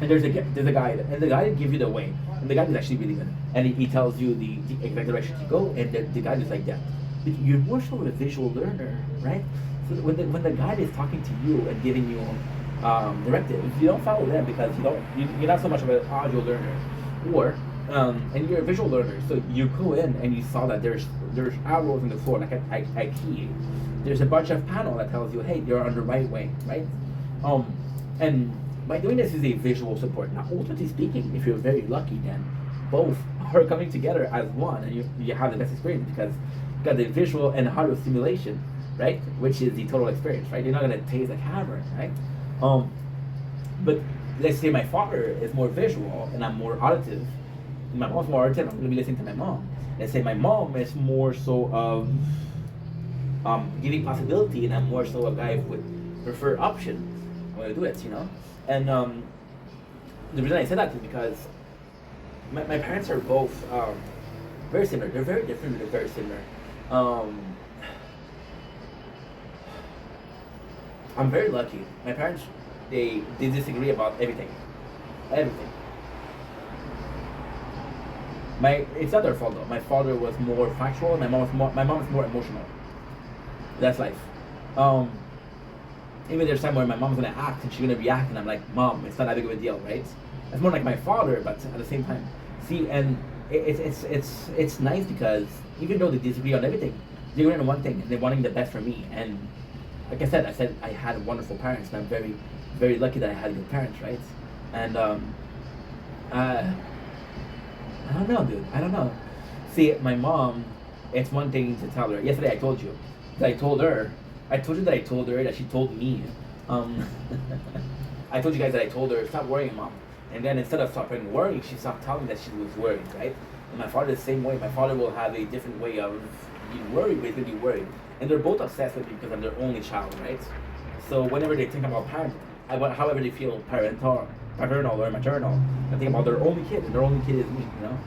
And there's a guide, and the guide gives you the way, and the guide is actually really good, and he tells you the exact direction to go, and the guide is like that. But you're more so a visual learner, right? So when the guide is talking to you and giving you directives, you don't follow them because you're not so much of an audio learner, or and you're a visual learner. So you go in and you saw that there's arrows in the floor, like a key. There's a bunch of panel that tells you, hey, you're on the right way, right? And by doing this is a visual support. Now, ultimately speaking, if you're very lucky, then both are coming together as one, and you have the best experience because you got the visual and audio stimulation, right? Which is the total experience, right? You're not gonna taste a camera, right? But let's say my father is more visual and I'm more auditive. My mom's more auditive. I'm gonna be listening to my mom. Let's say my mom is more so of giving possibility, and I'm more so a guy who would prefer option. I'm gonna do it, you know. And the reason I said that is because my parents are both very similar. They're very different, but they're very similar. I'm very lucky. My parents, they disagree about everything. Everything. It's not their fault though. My father was more factual, and my mom is more emotional. That's life. Even there's time where my mom's gonna act and she's gonna react, and I'm like, Mom, it's not that big of a deal, right? It's more like my father, but at the same time, see, and it's nice because even though they disagree on everything, they agree on one thing, and they're wanting the best for me. And like I said I had wonderful parents, and I'm very, very lucky that I had good parents, right? And I don't know, dude. I don't know. See, my mom, it's one thing to tell her. Yesterday I told you that I told her that she told me. I told you guys that I told her, stop worrying, Mom. And then instead of stopping worrying, she stopped telling me that she was worried, right? And my father the same way. My father will have a different way of being worried, but he's gonna be worried. And they're both obsessed with me because I'm their only child, right? So whenever they think about parenting, however they feel paternal or maternal, they think about their only kid, and their only kid is me, you know?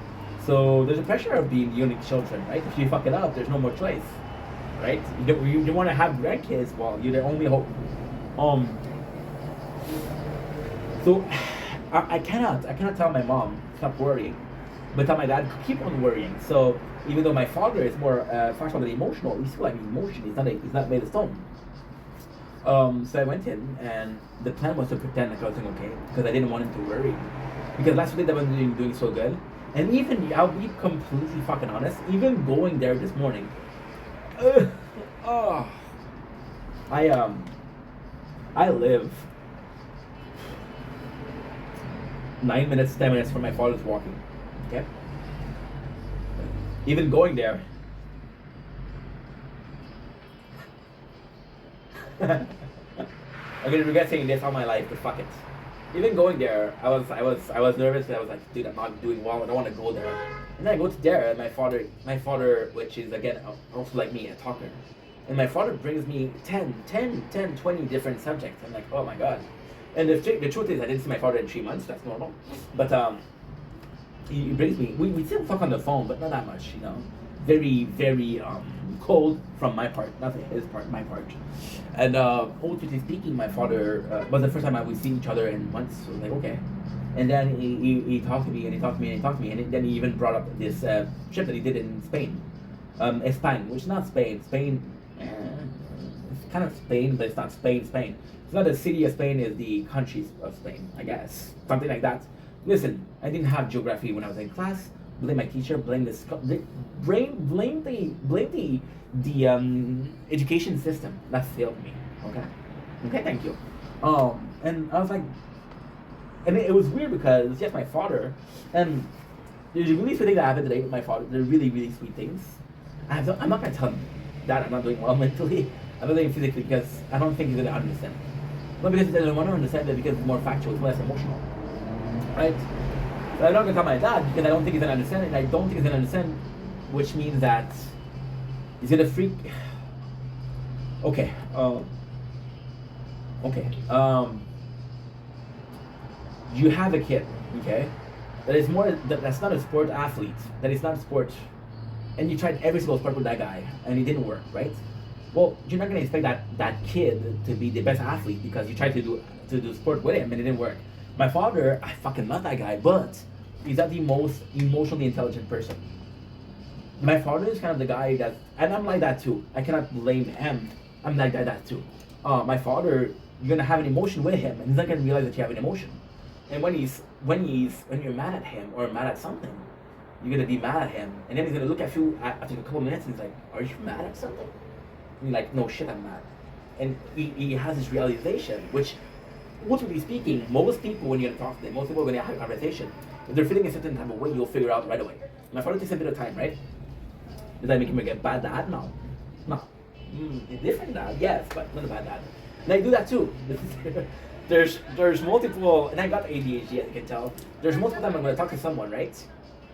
So there's a pressure of being the unique children, right? If you fuck it up, there's no more choice, right? You want to have grandkids, well, you're the only hope. So I cannot tell my mom stop worrying, but tell my dad keep on worrying. So even though my father is more factual than emotional, he's still like emotion. He's not made of stone. So I went in, and the plan was to pretend like I was doing okay because I didn't want him to worry. Because last week I was doing so good, and even I'll be completely fucking honest. Even going there this morning, I live 9 minutes, 10 minutes from my father's walking. Okay. Even going there. I'm gonna regret saying this all my life, but fuck it. even going there, I was nervous. And I was like, dude, I'm not doing well. I don't want to go there. And then I go to there, and my father, which is again also like me, a talker, and my father brings me 20 different subjects. I'm like, oh my god. And the truth is, I didn't see my father in 3 months. That's normal. But he brings me. We still talk on the phone, but not that much. You know, very cold from my part, not his part, my part. And ultimately speaking, my father was the first time we see each other in months. So I was like, okay. And then he talked to me and he talked to me and he talked to me and then he even brought up this trip that he did in Spain, Spain, which is not Spain. Spain, it's kind of Spain, but it's not Spain. Spain. It's not the city of Spain; it's the countries of Spain, I guess, something like that. Listen, I didn't have geography when I was in class. Blame my teacher. Blame the education system that failed me. Okay, okay, thank you. And I was like, and it was weird because yes, my father, and there's a really sweet thing that happened today with my father. They're really sweet things. I'm not gonna tell him that I'm not doing well mentally. I'm not doing physically because I don't think he's gonna understand. Not because he doesn't want to understand, but because it's more factual, it's less emotional, right? So I'm not gonna tell my dad because I don't think he's gonna understand, and I don't think he's gonna understand, which means that he's gonna freak. Okay. Okay. You have a kid, okay? That's not a sport athlete. That is not a sport, and you tried every single sport with that guy, and it didn't work, right? Well, you're not gonna expect that kid to be the best athlete because you tried to do sport with him and it didn't work. My father, I fucking love that guy, but he's not the most emotionally intelligent person. My father is kind of the guy that, and I'm like that too. I cannot blame him. I'm like that too. My father, you're gonna have an emotion with him, and he's not gonna realize that you have an emotion. And when you're mad at him or mad at something, you're gonna be mad at him, and then he's gonna look at you after a couple of minutes, and he's like, "Are you mad at something?" And you're like, "No shit, I'm mad." And he has this realization, which, ultimately speaking, most people when you talk to them, most people when you have a conversation, if they're feeling a certain type of way, you'll figure out right away. My father takes a bit of time, right? Does that make him a bad dad? No. A different dad, yes, but not a bad dad. And I do that too. there's multiple, and I got ADHD, as you can tell. There's multiple times I'm going to talk to someone, right?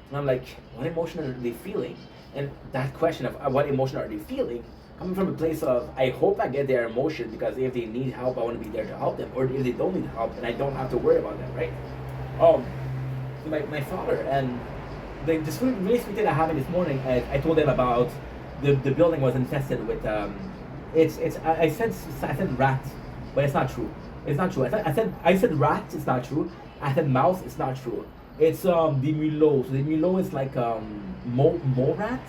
And I'm like, what emotion are they feeling? And that question of what emotion are they feeling, coming from a place of, I hope I get their emotion because if they need help, I want to be there to help them. Or if they don't need help, and I don't have to worry about them, right? My father, and this really sweet thing that happened this morning, I told them about the building was infested with, I said rat, but it's not true. It's not true. I said rat, it's not true. I said mouse, it's not true. It's the mulot. So the mulot is like mole rat.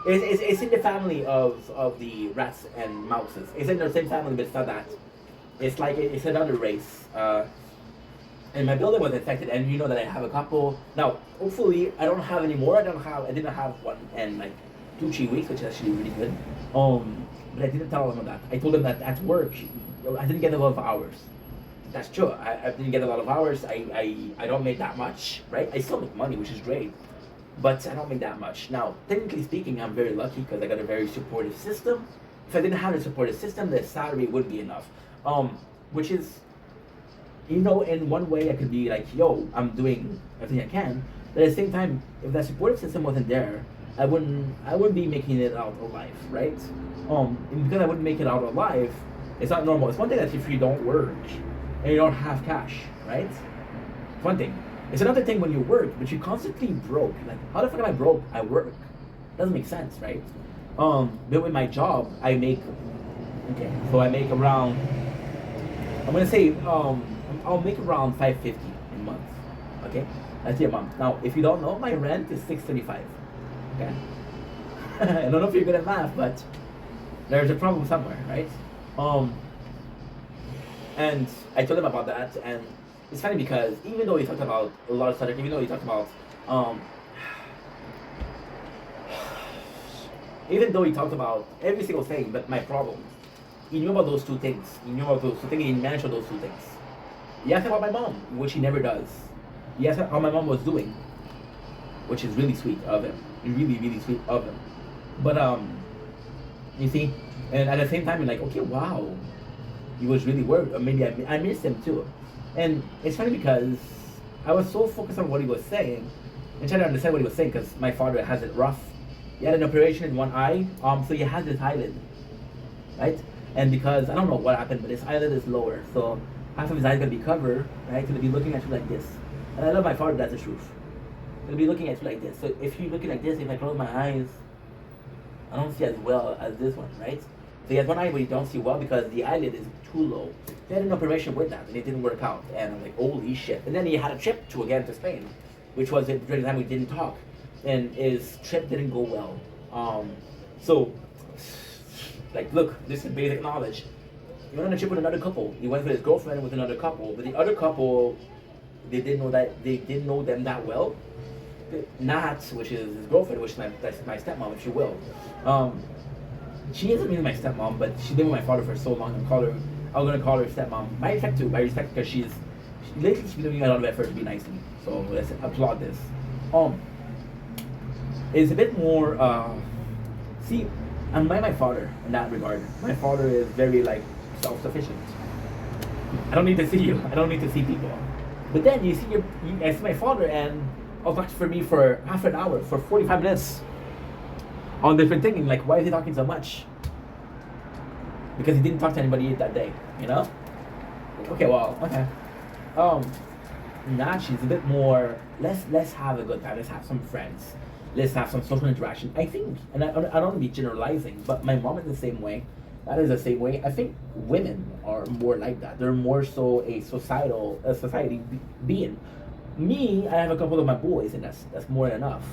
It's in the family of the rats and mouses. It's in the same family, but it's not that. It's like it's another race. And my building was infected, and you know that I have a couple now. Hopefully, I don't have any more. I didn't have one in like 2-3 weeks, which is actually really good. But I didn't tell them that. I told them that at work, I didn't get a lot of hours. That's true. I didn't get a lot of hours. I don't make that much, right? I still make money, which is great, but I don't make that much. Now, technically speaking, I'm very lucky because I got a very supportive system. If I didn't have a supportive system, the salary wouldn't be enough. Which is, you know, in one way I could be like, yo, I'm doing everything I can. But at the same time, if that supportive system wasn't there, I wouldn't be making it out alive, right? And because I wouldn't make it out alive, it's not normal. It's one thing that if you don't work and you don't have cash, right? It's one thing. It's another thing when you work, but you're constantly broke. Like, how the fuck am I broke? I work. Doesn't make sense, right? But with my job, I make, okay, so I make around, I'm gonna say, I'll make around $550 a month, okay? That's a month. Now, if you don't know, my rent is $635, okay? I don't know if you're good at math, but there's a problem somewhere, right? And I told him about that, and it's funny because even though he talked about a lot of subjects, even though he talked about, even though he talked about every single thing but my problem, he knew about those two things. He knew about those two things, he managed those two things. He asked about my mom, which he never does. He asked how my mom was doing, which is really sweet of him. Really sweet of him. But You see, and at the same time, you're like, okay, wow, he was really worried, or maybe I missed him too. And it's funny because I was so focused on what he was saying and trying to understand what he was saying because my father has it rough. He had an operation in one eye, so he has this eyelid, right? And because I don't know what happened, but his eyelid is lower, so half of his eyes gonna be covered, right? So he'll be looking at you like this. And I love my father, that's the truth. He'll be looking at you like this. So if you're looking like this, if I close my eyes, I don't see as well as this one, right? So he has one eye where you don't see well because the eyelid is too low. They had an operation with that and it didn't work out. And I'm like, holy shit. And then he had a trip to Spain, which was during the time we didn't talk. And his trip didn't go well. So, like, look, this is basic knowledge. He went on a trip with another couple. He went with his girlfriend with another couple. But the other couple, they didn't know them that well. Nat, which is his girlfriend, which is my stepmom, if you will. She isn't really my stepmom, but she's been with my father for so long. I'm gonna call her stepmom. My respect too. My respect because lately she's been doing a lot of effort to be nice to me. So let's applaud this. It's a bit more. See, I'm like my father in that regard. My father is very like self-sufficient. I don't need to see you. I don't need to see people. But then I see my father and I'll talk for me for half an hour, for 45 minutes on different thinking, like why is he talking so much? Because he didn't talk to anybody that day, you know? Okay, well, okay. Nah, she's a bit more, let's have a good time, let's have some friends, let's have some social interaction. I think, and I don't want to be generalizing, but my mom is the same way. That is the same way. I think women are more like that. They're more so a society being. Me, I have a couple of my boys, and that's more than enough.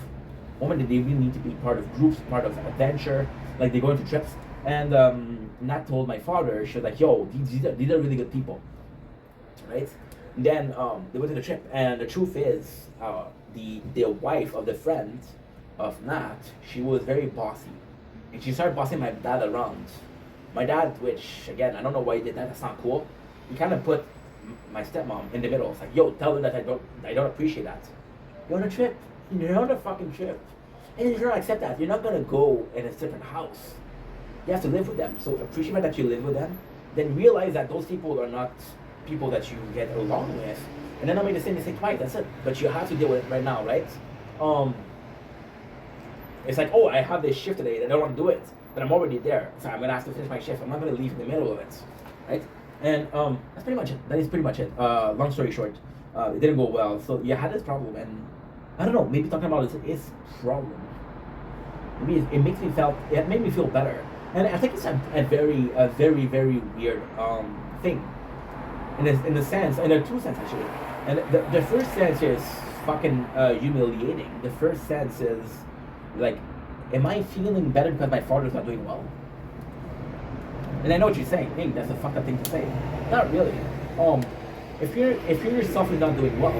Women, they really need to be part of groups, part of adventure, like they go into trips. And Nat told my father, she was like, "Yo, these are really good people, right?" And then they went to the trip, and the truth is, the wife of the friend of Nat, she was very bossy, and she started bossing my dad around. My dad, which again, I don't know why he did that. That's not cool. He kind of put my stepmom in the middle. It's like, yo, tell them that I don't appreciate that. You're on a trip. You're on a fucking trip. And if you don't accept that, you're not gonna go in a different house. You have to live with them. So appreciate that you live with them. Then realize that those people are not people that you get along with. And then I'll make the same mistake twice. That's it. But you have to deal with it right now, right? It's like, oh, I have this shift today. I don't want to do it, but I'm already there. So I'm gonna have to finish my shift. I'm not gonna leave in the middle of it, right? And that's pretty much it. That is pretty much it. Long story short, it didn't go well. So you had this problem, and I don't know. Maybe talking about this problem. Maybe it made me feel better. And I think it's a very very weird thing. In the sense, in a true sense actually. And the first sense is fucking humiliating. The first sense is like, am I feeling better because my father's not doing well? And I know what you're saying. Hey, that's a fucked up thing to say. Not really. If you yourself is not doing well,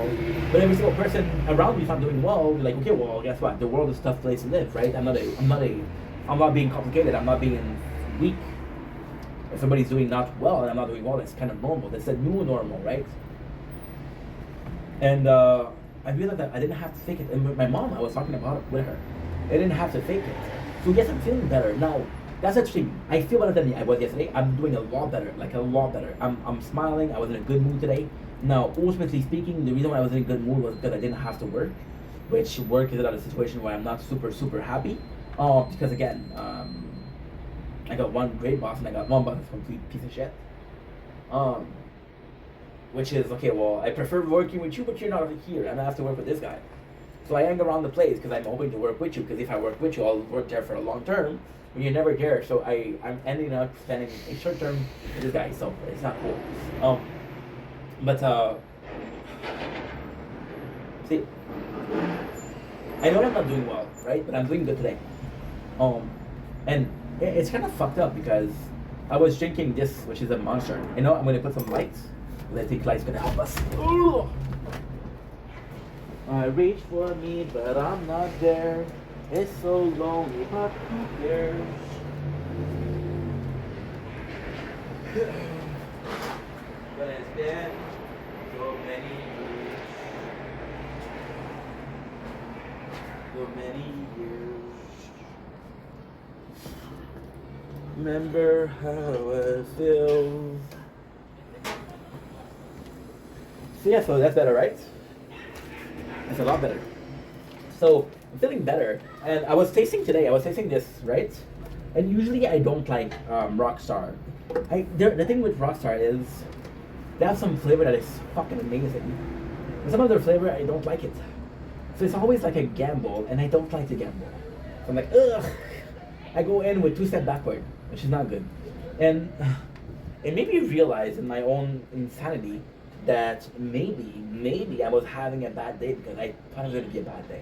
but every single person around you is not doing well, you're like, okay, well, guess what? The world is a tough place to live, right? I'm not being complicated. I'm not being weak. If somebody's doing not well and I'm not doing well, that's kind of normal. That's a new normal, right? And I realized that I didn't have to fake it. And my mom, I was talking about it with her. I didn't have to fake it. So yes, I'm feeling better now. That's the thing. I feel better than I was yesterday. I'm doing a lot better, like a lot better. I'm smiling. I was in a good mood today. Now, ultimately speaking, the reason why I was in a good mood was because I didn't have to work, which work is another situation where I'm not super happy. Because again, I got one great boss and I got one boss that's a complete piece of shit. Which is, okay, well, I prefer working with you, but you're not here, and I have to work with this guy. So I hang around the place because I'm hoping to work with you, because if I work with you, I'll work there for a long term, when you're never there. So I'm ending up spending a short term with this guy, so it's not cool. See, I know I'm not doing well, right? But I'm doing good today. And it's kind of fucked up because I was drinking this, which is a Monster. You know, I'm gonna put some lights. I think light's gonna help us. Ooh. I reach for me, but I'm not there. It's so lonely, but who cares? But it's been so many years. So many years. Remember how it feels. So yeah, so that's better, right? That's a lot better. So I'm feeling better, and I was tasting today. I was tasting this, right? And usually I don't like Rockstar. The thing with Rockstar is they have some flavor that is fucking amazing. And some other flavor I don't like it. So it's always like a gamble, and I don't like to gamble. So I'm like, ugh. I go in with 2 steps backward, which is not good. And it made me realize in my own insanity that maybe I was having a bad day because I thought it was going to be a bad day.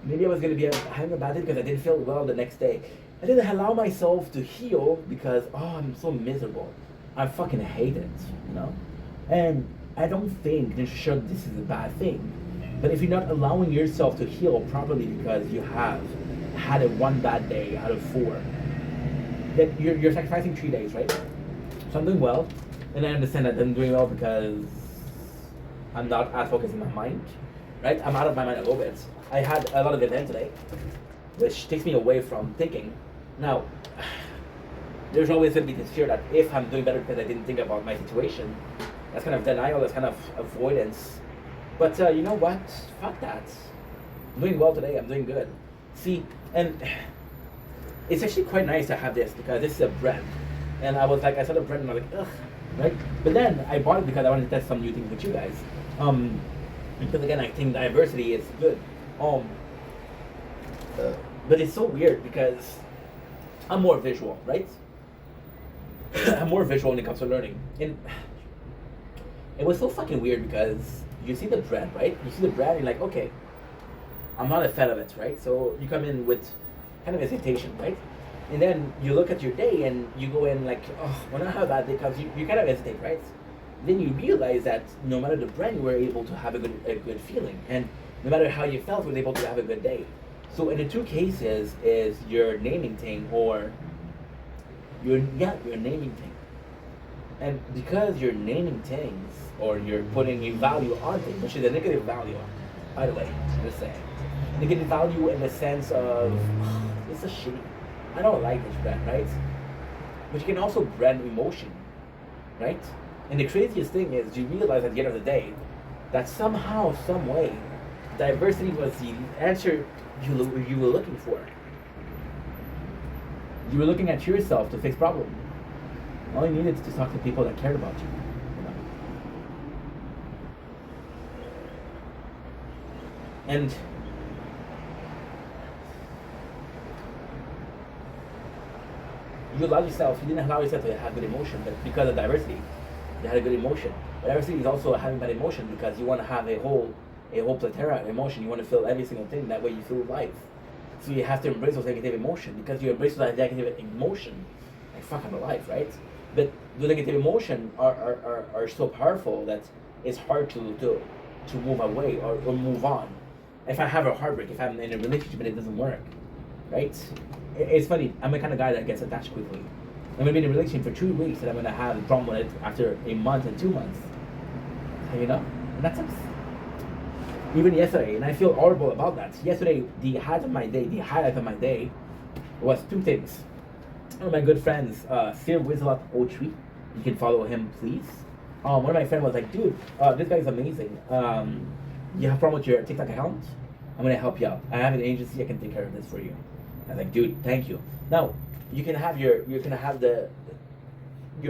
Maybe I was going to be having a bad day because I didn't feel well the next day. I didn't allow myself to heal because, oh, I'm so miserable. I fucking hate it, you know? And I don't think this is a bad thing. But if you're not allowing yourself to heal properly because you have had a one bad day out of 4, then you're sacrificing 3 days, right? So I'm doing well, and I understand that I'm doing well because I'm not as focused in my mind, right? I'm out of my mind a little bit. I had a lot of event today, which takes me away from thinking. Now, there's always going to be this fear that if I'm doing better because I didn't think about my situation, that's kind of denial, that's kind of avoidance. But you know what? Fuck that. I'm doing well today, I'm doing good. See, and it's actually quite nice to have this because this is a brand. And I saw the brand and I was like, ugh, right? But then I bought it because I wanted to test some new things with you guys. Because again, I think diversity is good. But it's so weird because I'm more visual, right? I'm more visual when it comes to learning. And it was so fucking weird because you see the brand, right? You see the brand, you're like, okay, I'm not a fan of it, right? So you come in with kind of hesitation, right? And then you look at your day and you go in like, oh, when I have a bad day, because you kind of hesitate, right? Then you realize that no matter the brand, you were able to have a good feeling. And no matter how you felt, you were able to have a good day. So in the two cases is your naming thing or your naming thing. And because you're naming things or you're putting a value on things, which is a negative value, by the way, just saying. Negative value in the sense of, oh, this is shitty. I don't like this brand, right? But you can also brand emotion, right? And the craziest thing is you realize at the end of the day that somehow, some way, diversity was the answer you were looking for. You were looking at yourself to fix problems. All you needed is to talk to people that cared about you. And you allowed yourself, you didn't allow yourself to have good emotion, but because of diversity, you had a good emotion. But diversity is also having bad emotion because you want to have a whole plethora of emotion. You want to feel every single thing. That way you feel life. So you have to embrace those negative emotion because you embrace those negative emotion, like fuck, I'm alive, right? But the negative emotion are so powerful that it's hard to move away or move on. If I have a heartbreak, if I'm in a relationship and it doesn't work, right? It's funny, I'm the kind of guy that gets attached quickly. I'm gonna be in a relationship for 2 weeks and I'm gonna have a problem with it after a month and 2 months. You know? And that sucks. Even yesterday, and I feel horrible about that. Yesterday, the highlight of my day was 2 things. One of my good friends, Sir Wizlot O3, you can follow him, please. One of my friends was like, dude, this guy is amazing. You have a problem with your TikTok account? I'm gonna help you out. I have an agency, I can take care of this for you. I was like, dude, thank you. Now, you can have your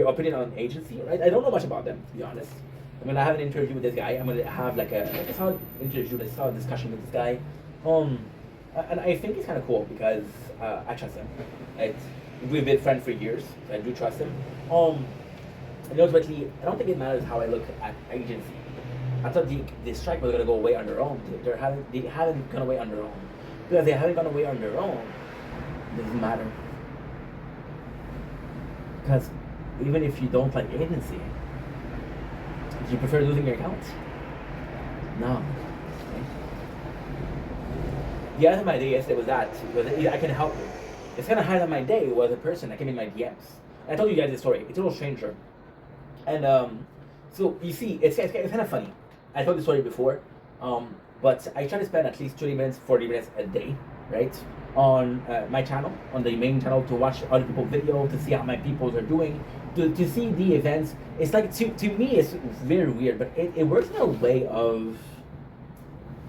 opinion on agency, right? I don't know much about them, to be honest. I'm gonna have an interview with this guy. I'm gonna have like a solid interview, a solid discussion with this guy. And I think he's kind of cool because I trust him. Right? We've been friends for years, so I do trust him. And ultimately, I don't think it matters how I look at agency. I thought the strike was gonna go away on their own. They haven't gone away on their own. Because they haven't gone away on their own, it doesn't matter. Because even if you don't like agency, do you prefer losing your account? No. Okay. The other my day yesterday was I can help you. It's kind of hard on my day was a person that came in my DMs. I told you guys this story. It's a little stranger. And so you see, it's kind of funny. I told this story before, but I try to spend at least 20 minutes, 40 minutes a day, right? on my channel, on the main channel, to watch other people's video, to see how my peoples are doing, to see the events. It's like, to me, it's very weird, but it works in a way of,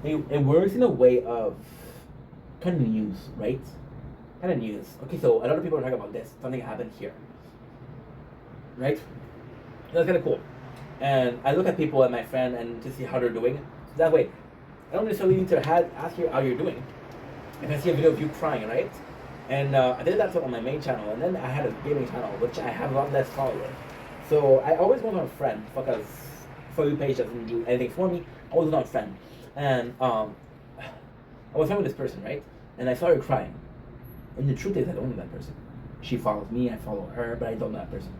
it works in a way of kind of news, right? Kind of news. Okay, so a lot of people are talking about this. Something happened here, right? That's kind of cool. And I look at people and my friend and to see how they're doing. That way, I don't necessarily need to ask you how you're doing. If I see a video of you crying, right? And I did that on my main channel, and then I had a gaming channel, which I have a lot less followers. So I always want a friend, because For You page doesn't do anything for me. I always want a friend. And I was talking with this person, right? And I saw her crying. And the truth is, I don't know that person. She follows me, I follow her, but I don't know that person.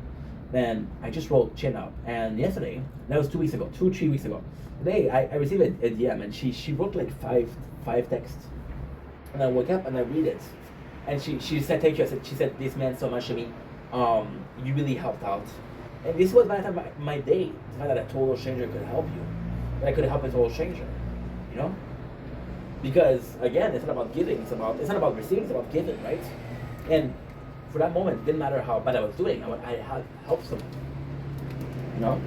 Then I just rolled chin up. And yesterday, that was 2 weeks ago, 3 weeks ago. Today, I received a DM, and she wrote like five texts. And I woke up and I read it. And she said, thank you. She said, this meant so much to me. You really helped out. And this was my day, to find that a total stranger could help you. That I could help a total stranger. You know? Because again, it's not about giving, it's not about receiving, it's about giving, right? And for that moment, it didn't matter how bad I was doing, I had helped someone. You know?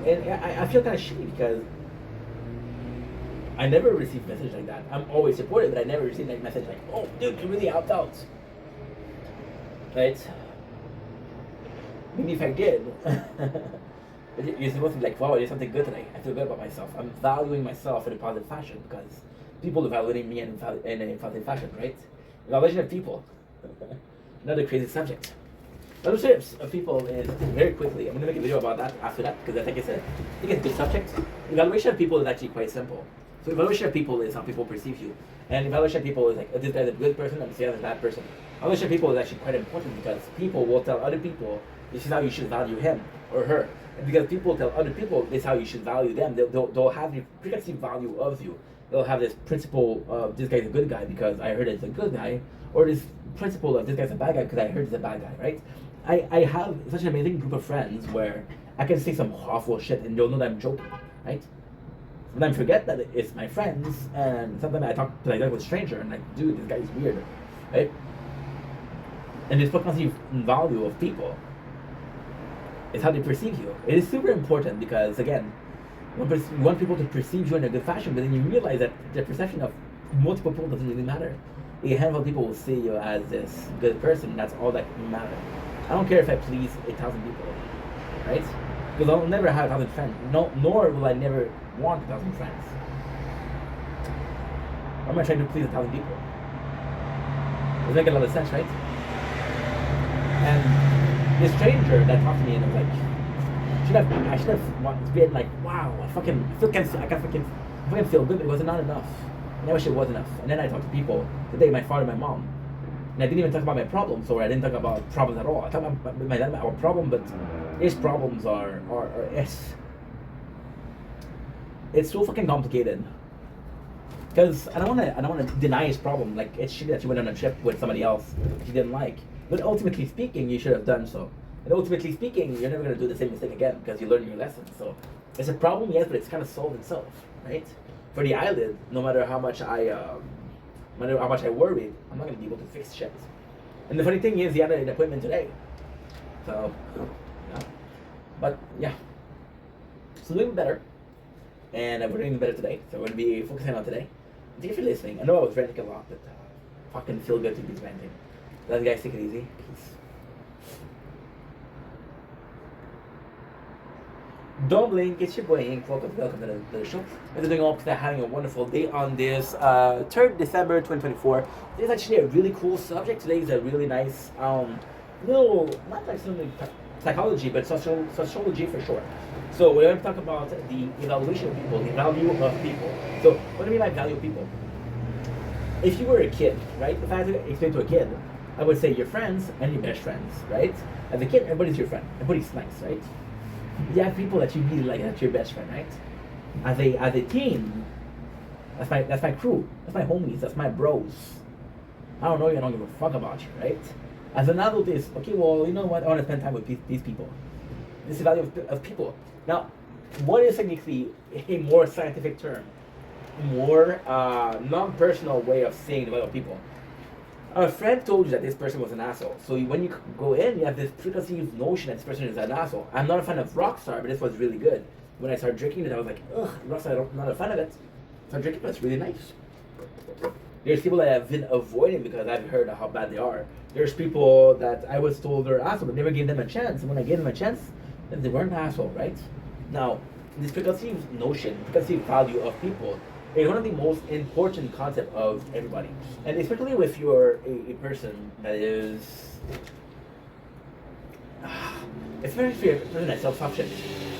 And I feel kind of shitty because I never received message like that. I'm always supported, but I never received like message like, oh dude, you really helped out. Right? Maybe if I did, you're supposed to be like, wow, I did something good today. I feel good about myself. I'm valuing myself in a positive fashion because people are valuing me in a positive fashion, right? Evaluation of people. Another crazy subject. Relationships of people is very quickly. I'm going to make a video about that after that because I think it's a good subject. Evaluation of people is actually quite simple. So evaluation of people is how people perceive you. And evaluation of people is like, this guy's a good person and this guy's a bad person. Evaluation of people is actually quite important because people will tell other people this is how you should value him or her. And because people tell other people this is how you should value them, they'll have the preconceived value of you. They'll have this principle of this guy's a good guy because I heard it's a good guy, or this principle of this guy's a bad guy because I heard it's a bad guy, right? I have such an amazing group of friends where I can say some awful shit and they'll know that I'm joking, right? Sometimes I forget that it's my friends, and sometimes I talk like that with a stranger and like, dude, this guy is weird, right? And this preconceived value of people is how they perceive you. It is super important because, again, you want people to perceive you in a good fashion, but then you realize that the perception of multiple people doesn't really matter. A handful of people will see you as this good person, and that's all that matters. I don't care if I please 1,000 people, right? Because I'll never have 1,000 friends, nor will I never want 1,000 friends. Why am I trying to please 1,000 people? Does that make a lot of sense, right? And this stranger that talked to me and was like, I should have been like, wow, I fucking feel good, but it was not enough. And I wish it was enough. And then I talked to people today, my father, my mom, and I didn't even talk about my problems, or I didn't talk about problems at all. I talked about my dad, our problem, but his problems are it's so fucking complicated. Because I don't wanna deny his problem. Like, it's shit that you went on a trip with somebody else you didn't like. But ultimately speaking, you should have done so. And ultimately speaking, you're never gonna do the same mistake again because you learned your lesson. So it's a problem, yes, but it's kind of solved itself, right? For the eyelid, no matter how much I worry, I'm not gonna be able to fix shit. And the funny thing is, he had an appointment today. So, yeah. But yeah, so doing better, and we're doing better today. So we're gonna be focusing on today. Thank you for listening. I know I was ranting a lot, but fucking feel good to be ranting. Let guys take it easy. Peace. Don't blink, it's your boy Ink. Welcome to the show. We're doing all because they're having a wonderful day on this 3rd December 2024. This is actually a really cool subject. Today is a really nice little, not necessarily psychology, but sociology for sure. So we're going to talk about the evaluation of people, the value of people. So what do I mean by value of people? If you were a kid, right? If I had to explain to a kid, I would say your friends and your best friends, right? As a kid, everybody's your friend. Everybody's nice, right? You have people that you really like, that's your best friend, right? As a teen, that's my crew, that's my homies, that's my bros. I don't know you, I don't give a fuck about you, right? As an adult is, okay, well, you know what, I want to spend time with these people. This is the value of people. Now, what is technically a more scientific term more non-personal way of saying the value of people. A friend told you that this person was an asshole. So when you go in, you have this preconceived notion that this person is an asshole. I'm not a fan of Rockstar, but this was really good. When I started drinking it, I was like, ugh, Rockstar, I'm not a fan of it. So I drinking it, but it's really nice. There's people that I've been avoiding because I've heard how bad they are. There's people that I was told they're assholes, but never gave them a chance. And when I gave them a chance, then they weren't an asshole, right? Now, this preconceived notion, preconceived value of people is one of the most important concepts of everybody. And especially if you're a person that is, especially if you're a person that's self-sufficient.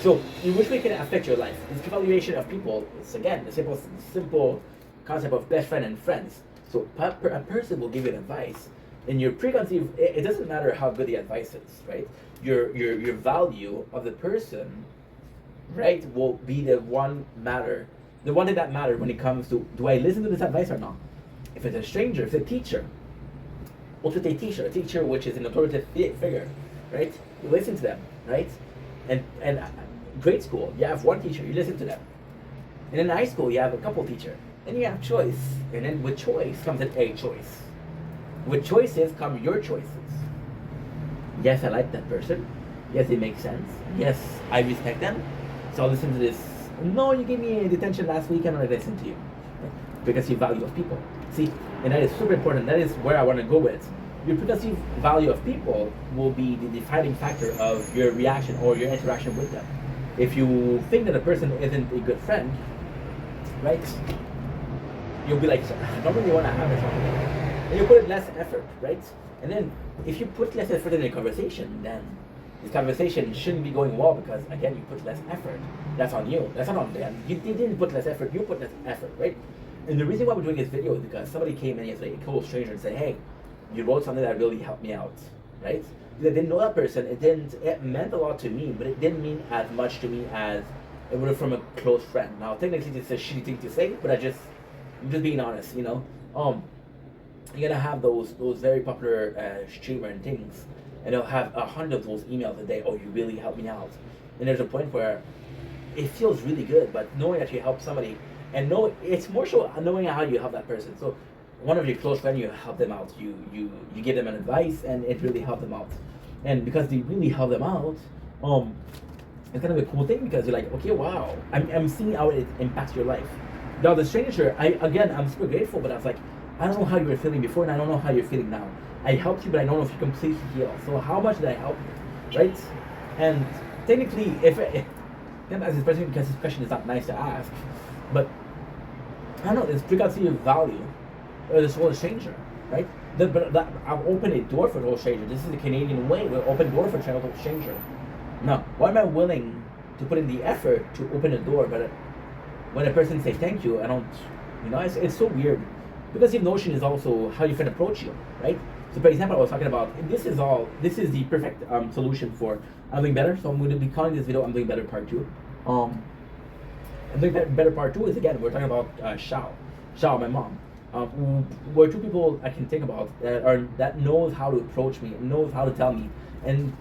So, in which way can it affect your life? This evaluation of people is, again, the simple concept of best friend and friends. So, a person will give you advice, and your preconceived, it doesn't matter how good the advice is, right? Your value of the person, right, will be the one thing that matters when it comes to, do I listen to this advice or not? If it's a stranger, if it's a teacher, what's with a teacher which is an authoritative figure, right? You listen to them, right? And grade school, you have one teacher, you listen to them. And in high school, you have a couple teachers. Then you have choice. And then with choice comes a choice. With choices come your choices. Yes, I like that person. Yes, it makes sense. Yes, I respect them. So I'll listen to this. No, you gave me detention last week and I listen to you. Because you value of people. See, and that is super important. That is where I want to go with. Your perceived value of people will be the defining factor of your reaction or your interaction with them. If you think that a person isn't a good friend, right, you'll be like, I don't really want to have this one. And you put less effort, right? And then if you put less effort in a conversation, then this conversation shouldn't be going well because, again, you put less effort. That's on you. That's not on them. You didn't put less effort. You put less effort, right? And the reason why we're doing this video is because somebody came in yesterday, a total stranger, and said, hey, you wrote something that really helped me out, right? Because I didn't know that person. It meant a lot to me, but it didn't mean as much to me as it would have from a close friend. Now, technically, it's a shitty thing to say, but I'm just being honest, you know? You're gonna have those very popular streamer and things, and they'll have 100 of those emails a day. Oh, you really helped me out. And there's a point where it feels really good, but knowing that you help somebody, and it's more so knowing how you help that person. So one of your close friends, you help them out. You give them an advice, and it really helped them out. And because they really help them out, it's kind of a cool thing because you're like, okay, wow, I'm seeing how it impacts your life. Now the stranger, I'm super grateful, but I was like, I don't know how you were feeling before, and I don't know how you're feeling now. I helped you, but I don't know if you completely healed. So how much did I help you, right? And technically, if especially because this question is not nice to ask, but I don't know, this preconceived value, this whole stranger, right? I've opened a door for the whole stranger. This is the Canadian way. We open door for the whole stranger. Now, why am I willing to put in the effort to open a door, but when a person says thank you, I don't, it's so weird. Because the notion is also how you can approach you, right? So, for example, I was talking about this is the perfect solution for I'm doing better. So I'm going to be calling this video "I'm Doing Better" Part 2. I'm doing better Part 2 is again we're talking about Xiao, my mom. Were two people I can think about that knows how to approach me, knows how to tell me, and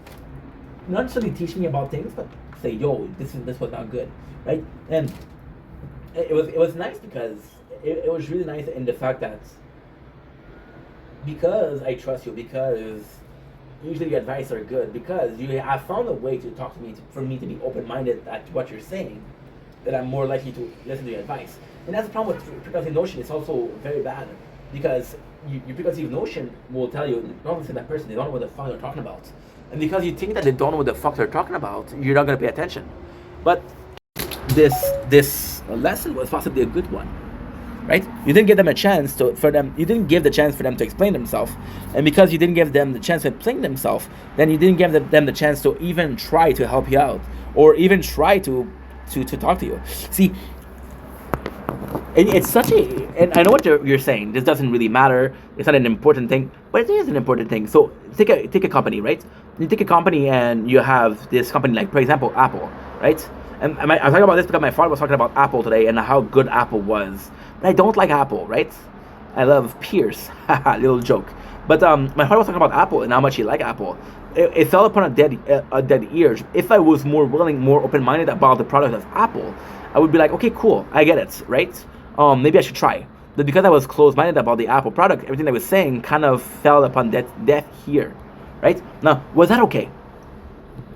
not necessarily teach me about things, but say, yo, this was not good, right? And it was nice because. It was really nice in the fact that because I trust you, because usually your advice are good, because you have found a way to talk to me, for me to be open-minded at what you're saying, that I'm more likely to listen to your advice. And that's the problem with preconceived notion. It's also very bad because your preconceived notion will tell you, don't listen to that person, they don't know what the fuck they're talking about. And because you think that they don't know what the fuck they're talking about, you're not going to pay attention. But this lesson was possibly a good one. Right? You didn't give them a chance you didn't give the chance for them to explain themselves. And because you didn't give them the chance to explain themselves, then you didn't give them the chance to even try to help you out. Or even try to talk to you. See, it's such and I know what you're saying. This doesn't really matter. It's not an important thing. But it is an important thing. So take a company, right? You take a company and you have this company like, for example, Apple, right? And I was talking about this because my father was talking about Apple today and how good Apple was. But I don't like Apple, right? I love Pierce. Little joke. But my father was talking about Apple and how much he liked Apple. It fell upon a dead ears. If I was more willing, more open-minded about the product of Apple, I would be like, okay, cool, I get it, right? maybe I should try. But because I was closed-minded about the Apple product, everything I was saying kind of fell upon deaf ear, right? Now, was that okay?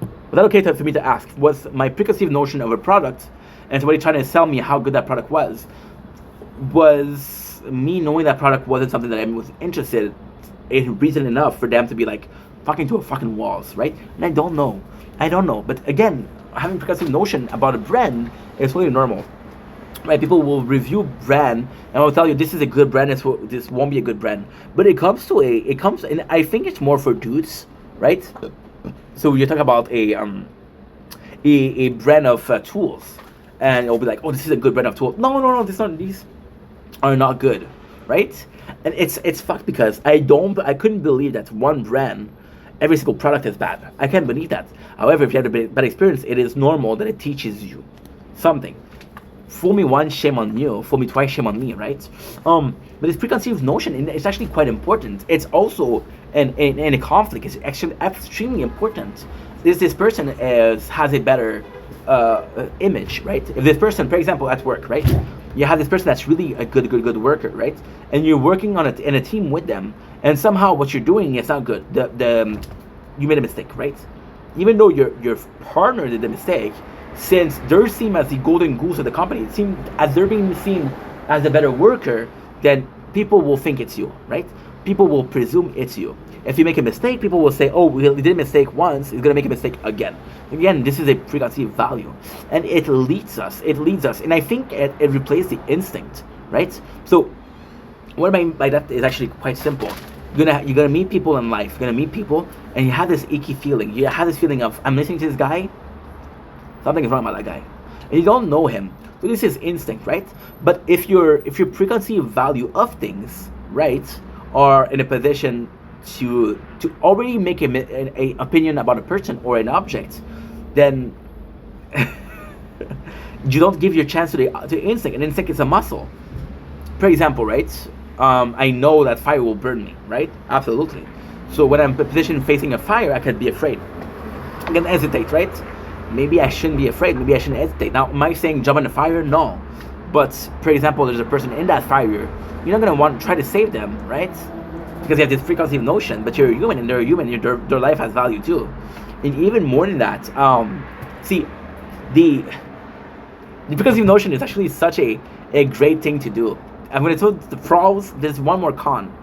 Was that okay for me to ask? Was my preconceived notion of a product and somebody trying to sell me how good that product was me knowing that product wasn't something that I was interested in, reason enough for them to be like talking to a fucking walls, right? And I don't know. But again, having preconceived notion about a brand is totally normal. Right, people will review brand and will tell you this is a good brand, this won't be a good brand. But and I think it's more for dudes, right? So you talk about a brand of tools, and it'll be like, oh, this is a good brand of tools. No, these are not good, right? And it's fucked because I couldn't believe that one brand, every single product is bad. I can't believe that. However, if you have a bad experience, it is normal that it teaches you something. Fool me once, shame on you. Fool me twice, shame on me, right? But this preconceived notion is actually quite important. It's also in a conflict. It's actually extremely important. This person has a better image, right? If this person, for example, at work, right? You have this person that's really a good worker, right? And you're working on it in a team with them, and somehow what you're doing is not good. You made a mistake, right? Even though your partner did the mistake, since they're seen as the golden goose of the company, it seems as they're being seen as a better worker, then people will think it's you, right? People will presume it's you. If you make a mistake, people will say, oh, he did a mistake once, he's going to make a mistake again. Again, this is a preconceived value. And it leads us. And I think it replaced the instinct, right? So what I mean by that is actually quite simple. You're gonna meet people in life. You're gonna meet people, and you have this icky feeling. You have this feeling of, I'm listening to this guy, something is wrong about that guy, and you don't know him. So this is instinct, right? But if your preconceived value of things, right, are in a position to already make an opinion about a person or an object, then you don't give your chance to instinct. And instinct is a muscle. For example, right? I know that fire will burn me, right? Absolutely. So when I'm in a position facing a fire, I could be afraid. I can hesitate, right? Maybe I shouldn't be afraid. Maybe I shouldn't hesitate. Now, am I saying jump in the fire? No. But, for example, there's a person in that fire. You're not going to want to try to save them, right? Because you have this preconceived notion. But you're a human, and they're a human. Their life has value, too. And even more than that, see, the preconceived notion is actually such a great thing to do. I'm going to tell the pros. There's one more con.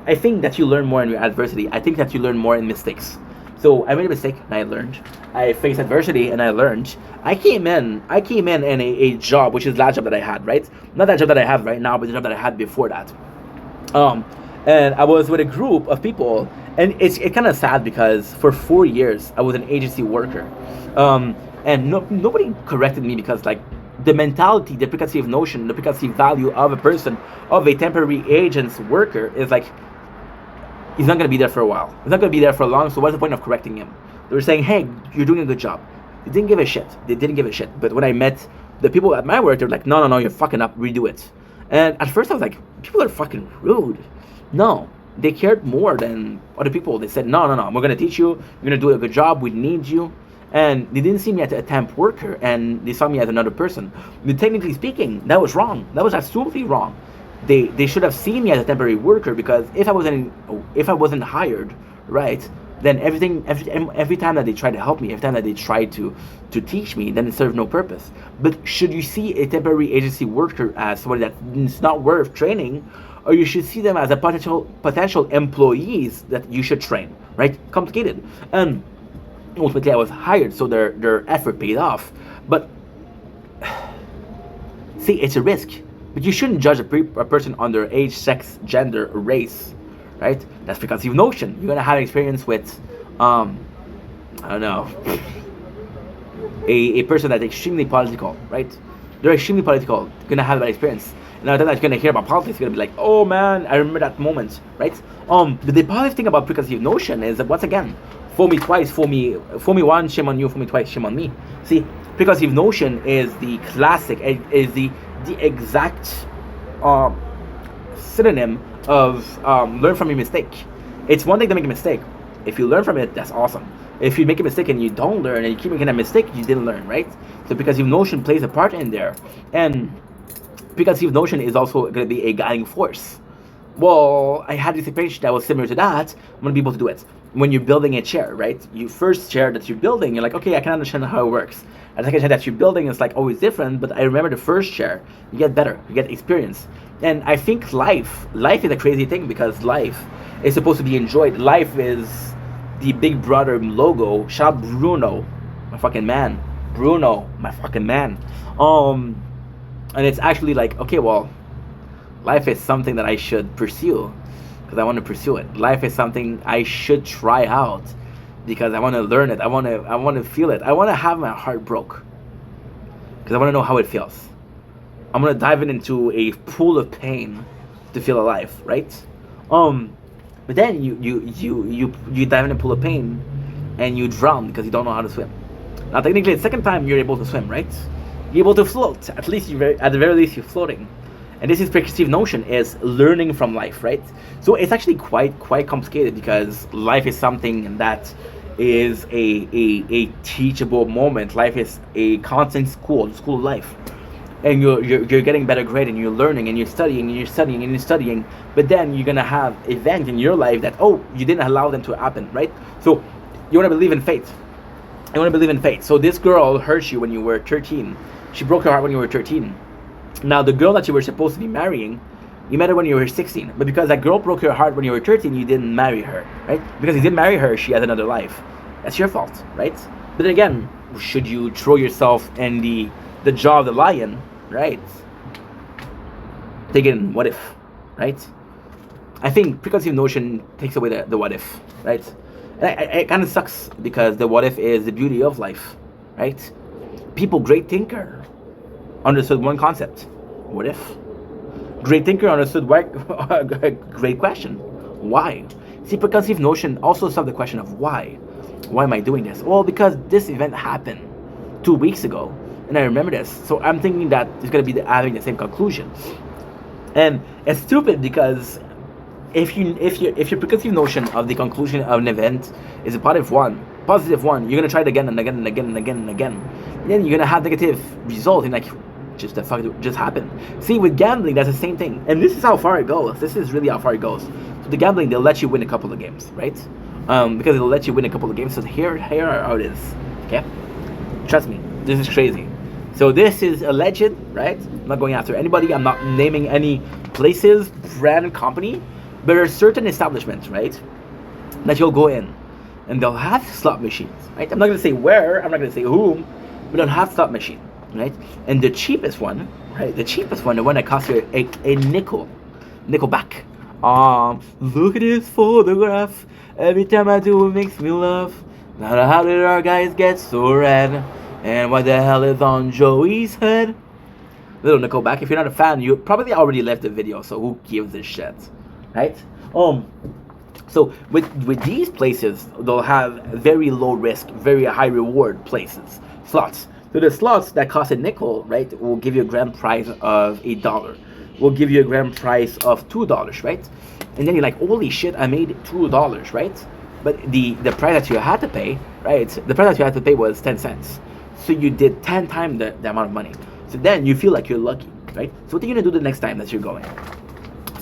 I think that you learn more in your adversity. I think that you learn more in mistakes. So I made a mistake and I learned. I faced adversity and I learned. I came in a job, which is that job that I had, right? Not that job that I have right now, but the job that I had before that. And I was with a group of people, and it's kind of sad because for 4 years I was an agency worker, and nobody corrected me because like the mentality, the preconceived notion, the preconceived value of a person, of a temporary agent's worker is like, he's not going to be there for a while. He's not going to be there for long, so what's the point of correcting him? They were saying, hey, you're doing a good job. They didn't give a shit. But when I met the people at my work, they were like, no, you're fucking up, redo it. And at first I was like, people are fucking rude. No, they cared more than other people. They said, no, we're going to teach you. You're going to do a good job. We need you. And they didn't see me as a temp worker, and they saw me as another person. But technically speaking, that was wrong. That was absolutely wrong. They should have seen me as a temporary worker, because if I wasn't hired, right, then every time that they tried to help me, every time that they tried to teach me, then it served no purpose. But should you see a temporary agency worker as somebody that's not worth training, or you should see them as a potential employees that you should train, right? Complicated. And ultimately I was hired, so their effort paid off. But see, it's a risk. But you shouldn't judge a person on their age, sex, gender, race, right? That's preconceived notion. You're gonna have experience with, I don't know, a person that's extremely political, right? They're extremely political. You're gonna have that experience. And every time that you're gonna hear about politics, you're gonna be like, oh man, I remember that moment, right? But the positive thing about preconceived notion is that, once again, fool me twice, fool me once, shame on you, fool me twice, shame on me. See, preconceived notion is the classic, is the exact synonym of learn from your mistake. It's one thing to make a mistake. If you learn from it, that's awesome. If you make a mistake and you don't learn and you keep making that mistake, you didn't learn, right? So preconceived notion plays a part in there. And preconceived notion is also going to be a guiding force. Well, I had this experience that was similar to that. I'm going to be able to do it. When you're building a chair, right? You first chair that you're building, you're like, okay, I can understand how it works. And the second chair that you're building is like always different, but I remember the first chair. You get better, you get experience. And I think life is a crazy thing because life is supposed to be enjoyed. Life is the Big Brother logo. Shout out Bruno, my fucking man. Bruno, my fucking man. And it's actually like, okay, well, life is something that I should pursue because I want to pursue it. Life is something I should try out because I want to learn it. I want to feel it. I want to have my heart broke because I want to know how it feels. I'm gonna dive into a pool of pain to feel alive, right? But then you dive in a pool of pain and you drown because you don't know how to swim. Now, technically, the second time you're able to swim, right? You're able to float. At least at the very least, you're floating. And this is preconceived notion is learning from life, right? So it's actually quite complicated because life is something that is a teachable moment. Life is a constant school of life. And you're getting better grade and you're learning and you're studying and you're studying and you're studying. But then you're gonna have events in your life that, oh, you didn't allow them to happen, right? So you wanna believe in fate. You wanna believe in fate. So this girl hurt you when you were 13. She broke your heart when you were 13. Now the girl that you were supposed to be marrying, you met her when you were 16. But because that girl broke your heart when you were 13, you didn't marry her, right? Because you didn't marry her, she has another life. That's your fault, right? But then again, should you throw yourself in the jaw of the lion, right? Thinking, what if, right? I think preconceived notion takes away the what if, right? And it kind of sucks because the what if is the beauty of life, right? People, great thinker, understood one concept. What if? Great thinker understood why. Great question. Why? See, preconceived notion also solves the question of why. Why am I doing this? Well, because this event happened 2 weeks ago, and I remember this. So I'm thinking that it's going to be having the same conclusion. And it's stupid because if your preconceived notion of the conclusion of an event is a positive one, you're gonna try it again and again and again and again and again. And then you're gonna have negative results and like, just the fuck just happened. See, with gambling, that's the same thing. And this is how far it goes. This is really how far it goes. So the gambling, they'll let you win a couple of games, right? Because they'll let you win a couple of games. So here are how it is. Okay, trust me, this is crazy. So this is alleged, right? I'm not going after anybody. I'm not naming any places, brand, company. But there are certain establishments, right, that you'll go in and they'll have slot machines, right? I'm not going to say where, I'm not going to say whom, but they'll have slot machine, right? And the cheapest one, right, the one that costs you a nickel back. Look at this photograph. Every time I do, it makes me laugh. Now how did our guys get so red? And what the hell is on Joey's head? Little Nickelback. If you're not a fan, you probably already left the video, so who gives a shit, right? So with these places, they'll have very low risk, very high reward places, slots. So the slots that cost a nickel, right, will give you a grand prize of $1. Will give you a grand prize of $2, right? And then you're like, holy shit, I made $2, right? But the price that you had to pay, right? The price that you had to pay was 10 cents. So you did 10 times the amount of money. So then you feel like you're lucky, right? So what are you gonna do the next time that you're going?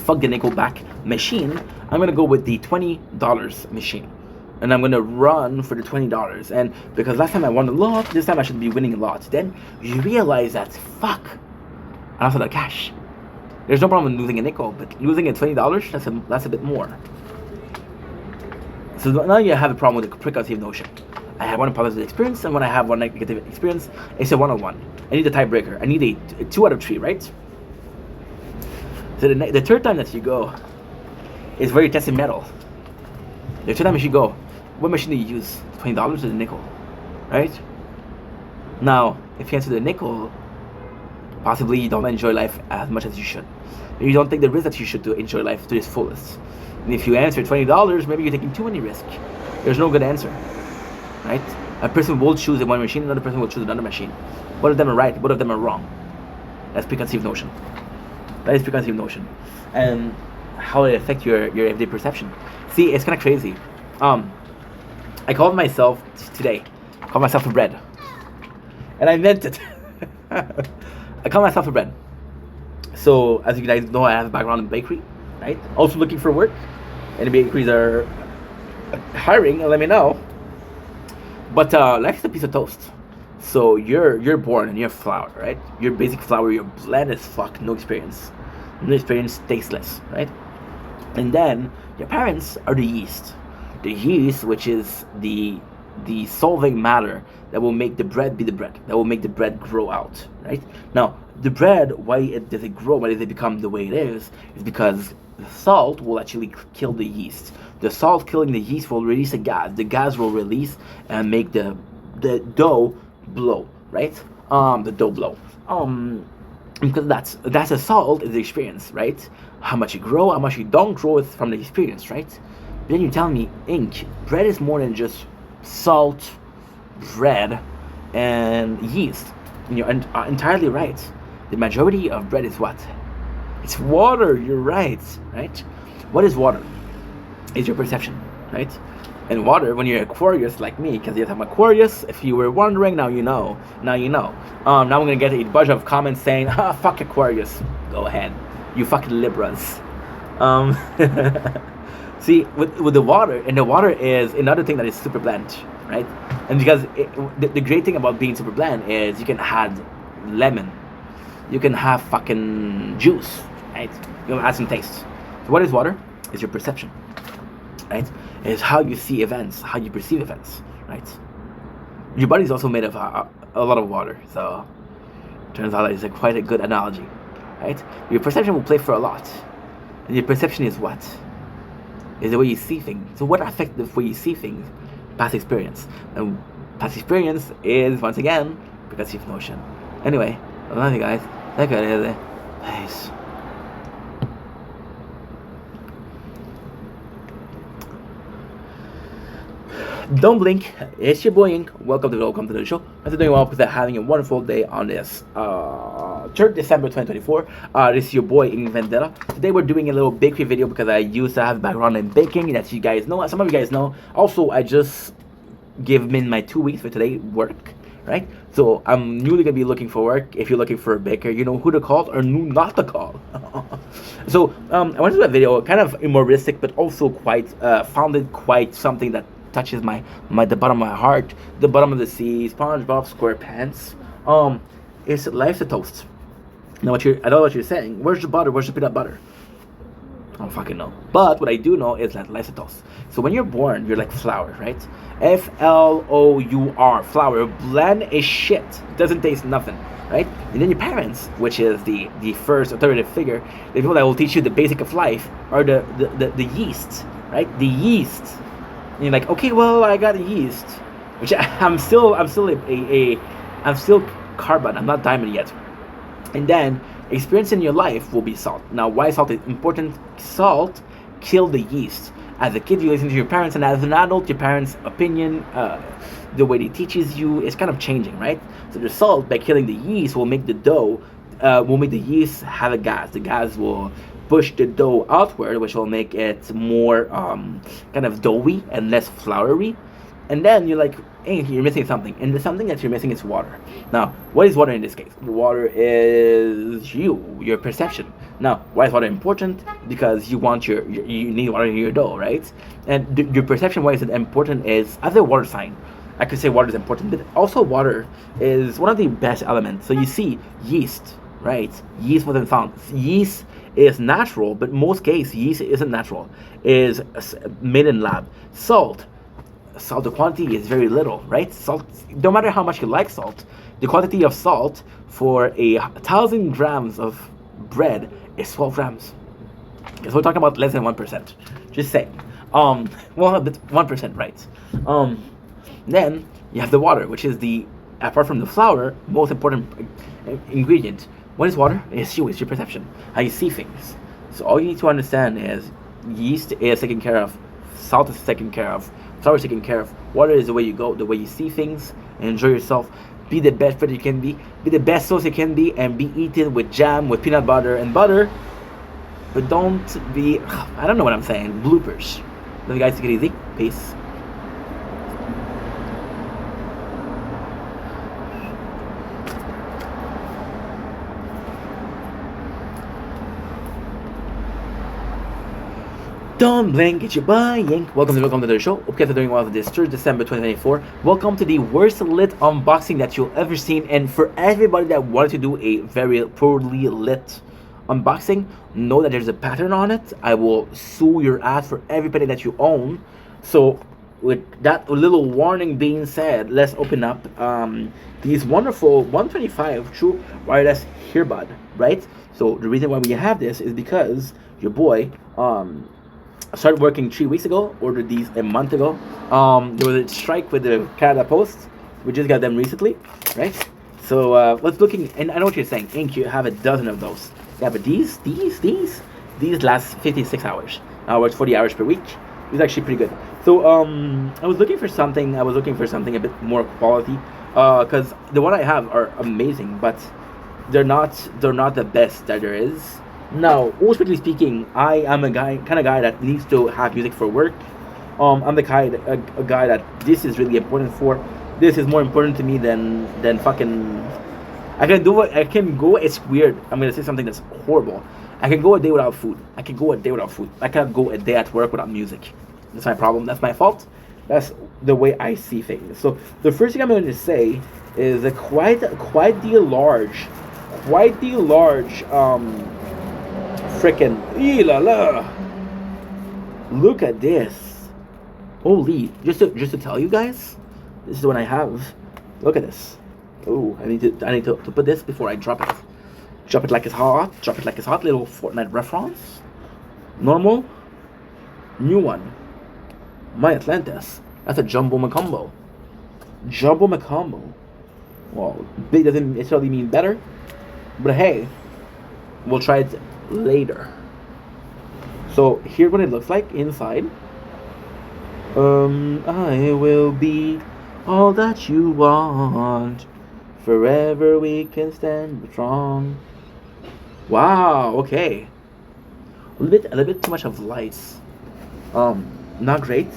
Fuck the Nickelback machine. I'm gonna go with the $20 machine. And I'm gonna run for the $20. And because last time I won a lot, this time I should be winning a lot. Then you realize that, fuck, I also got cash. There's no problem in losing a nickel, but losing a $20, that's a bit more. So now you have a problem with the preconceived notion. I have one positive experience, and when I have one negative experience, it's a 1-on-1. I need a tiebreaker. I need a 2 out of 3, right? So the third time that you go is where you're testing metal. The third time you go, what machine do you use? $20 or the nickel, right? Now, if you answer the nickel, possibly you don't enjoy life as much as you should. Maybe you don't take the risk that you should to enjoy life to its fullest. And if you answer $20, maybe you're taking too many risks. There's no good answer, right? A person will choose one machine, another person will choose another machine. Both of them are right, both of them are wrong. That's preconceived notion. That is preconceived notion. And how it affects your everyday perception. See, it's kind of crazy. I called myself today, a bread. And I meant it. I called myself a bread. So as you guys know, I have a background in bakery, right? Also looking for work. Any bakeries are hiring, let me know. But life is a piece of toast. So you're born and you're flour, right? You're basic flour. You're bland as fuck. No experience. No experience, tasteless, right? And then your parents are the yeast. The yeast, which is the solving matter that will make the bread be the bread. That will make the bread grow out, right? Now the bread, does it grow? Why does it become the way it is? Is because the salt will actually kill the yeast. The salt killing the yeast will release a gas. The gas will release and make the dough blow, right? The dough blow. Because that's a salt is the experience, right? How much you grow, how much you don't grow is from the experience, right? But then you tell me, ink, bread is more than just salt, bread, and yeast. And you're entirely right. The majority of bread is what? It's water. You're right, right? What is water? It's your perception, right? And water, when you're Aquarius like me, because yes, I'm Aquarius. If you were wondering, now you know. Now you know. Now I'm gonna get a bunch of comments saying, fuck Aquarius. Go ahead, you fucking Libras. See, with the water, and the water is another thing that is super bland, right? And because the great thing about being super bland is you can add lemon, you can have fucking juice, right? You can add some taste. So what is water? It's your perception, right? It's how you see events, how you perceive events, right? Your body is also made of a lot of water, so turns out it's quite a good analogy, right? Your perception will play for a lot, and your perception is what? Is the way you see things. So what affects the way you see things? Past experience. And past experience is, once again, perceptive notion. Anyway, I love you guys. Take care. Peace. Don't blink. It's your boy Ink. Welcome to the show. I'm doing well because I'm having a wonderful day on this 3rd December 2024. This is your boy Ink Vendetta. Today we're doing a little bakery video because I used to have a background in baking. That you guys know. Some of you guys know. Also, I just gave in my 2 weeks for today work. Right? So I'm newly gonna be looking for work. If you're looking for a baker, you know who to call or who not to call. So I wanted to do a video, kind of humoristic, but also quite found it quite something that touches the bottom of my heart, the bottom of the sea. SpongeBob SquarePants. It's life's a toast. Now I know what you're saying. Where's the butter? Where's the peanut butter? I don't fucking know. But what I do know is that life's a toast. So when you're born, you're like flour, right? FLOUR, flour. Bland as shit. It doesn't taste nothing, right? And then your parents, which is the first authoritative figure, the people that will teach you the basic of life, are the yeast, right? The yeast. And you're like, okay, well, I got a yeast, which I'm still carbon. I'm not diamond yet. And then experience in your life will be salt. Now, why salt is important? Salt kill the yeast. As a kid, you listen to your parents, and as an adult, your parents' opinion, the way they teaches you, is kind of changing, right? So the salt, by killing the yeast, will make the dough, will make the yeast have a gas. The gas will push the dough outward, which will make it more kind of doughy and less floury. And then you're like, hey, you're missing something. And the something that you're missing is water. Now, what is water in this case? Water is your perception. Now, why is water important? Because you want you need water in your dough, right? And your perception, why is it important, is as a water sign. I could say water is important, but also water is one of the best elements. So you see yeast, right? Yeast wasn't found. Yeast is natural, but most cases yeast isn't natural. Is made in lab. Salt, the quantity is very little, right? Salt, no matter how much you like salt, the quantity of salt for 1,000 grams of bread is 12 grams. Because we're talking about less than 1%. Just saying. Well, 1%, right? Then you have the water, which is apart from the flour, most important ingredient. What is water? It's your perception, how you see things. So all you need to understand is yeast is taken care of, salt is taken care of, flour is taken care of. Water is the way you go, the way you see things, and enjoy yourself. Be the best bread you can be the best sauce you can be, and be eaten with jam, with peanut butter and butter. But don't be, I don't know what I'm saying, bloopers. Love you guys, take it easy. Peace. Don't blink, it's your boy Yank. Welcome to the show. Hope you guys are doing well for this 3rd December 2024. Welcome to the worst lit unboxing that you'll ever seen. And for everybody that wanted to do a very poorly lit unboxing, know that there's a pattern on it. I will sue your ass for everybody that you own. So with that little warning being said, let's open up these wonderful 125 true wireless earbud, right? So the reason why we have this is because your boy started working 3 weeks ago, ordered these a month ago. There was a strike with the Canada Post. We just got them recently, right? So let's looking, and I know what you're saying, Ink, you have a dozen of those. Yeah, but these last 56 hours. I work 40 hours per week. It's actually pretty good. So I was looking for something a bit more quality, because the one I have are amazing, but they're not the best that there is. Now, ultimately speaking, I am a kind of guy that needs to have music for work. I'm the kind a guy that this is really important for. This is more important to me than fucking. I can go. It's weird. I'm gonna say something that's horrible. I can go a day without food. I can't go a day at work without music. That's my problem. That's my fault. That's the way I see things. So the first thing I'm going to say is a quite the large freaking la la. Look at this. Holy, just to tell you guys, this is the one I have. Look at this. Oh, I need to put this before I drop it. Drop it like it's hot. Little Fortnite reference. Normal. New one. My Atlantis. That's a Jumbo Macombo. Well, big doesn't necessarily mean better, but hey, we'll try it later. So here's what it looks like inside. I will be all that you want. Forever we can stand strong. Wow. Okay. A little bit too much of lights. Not great.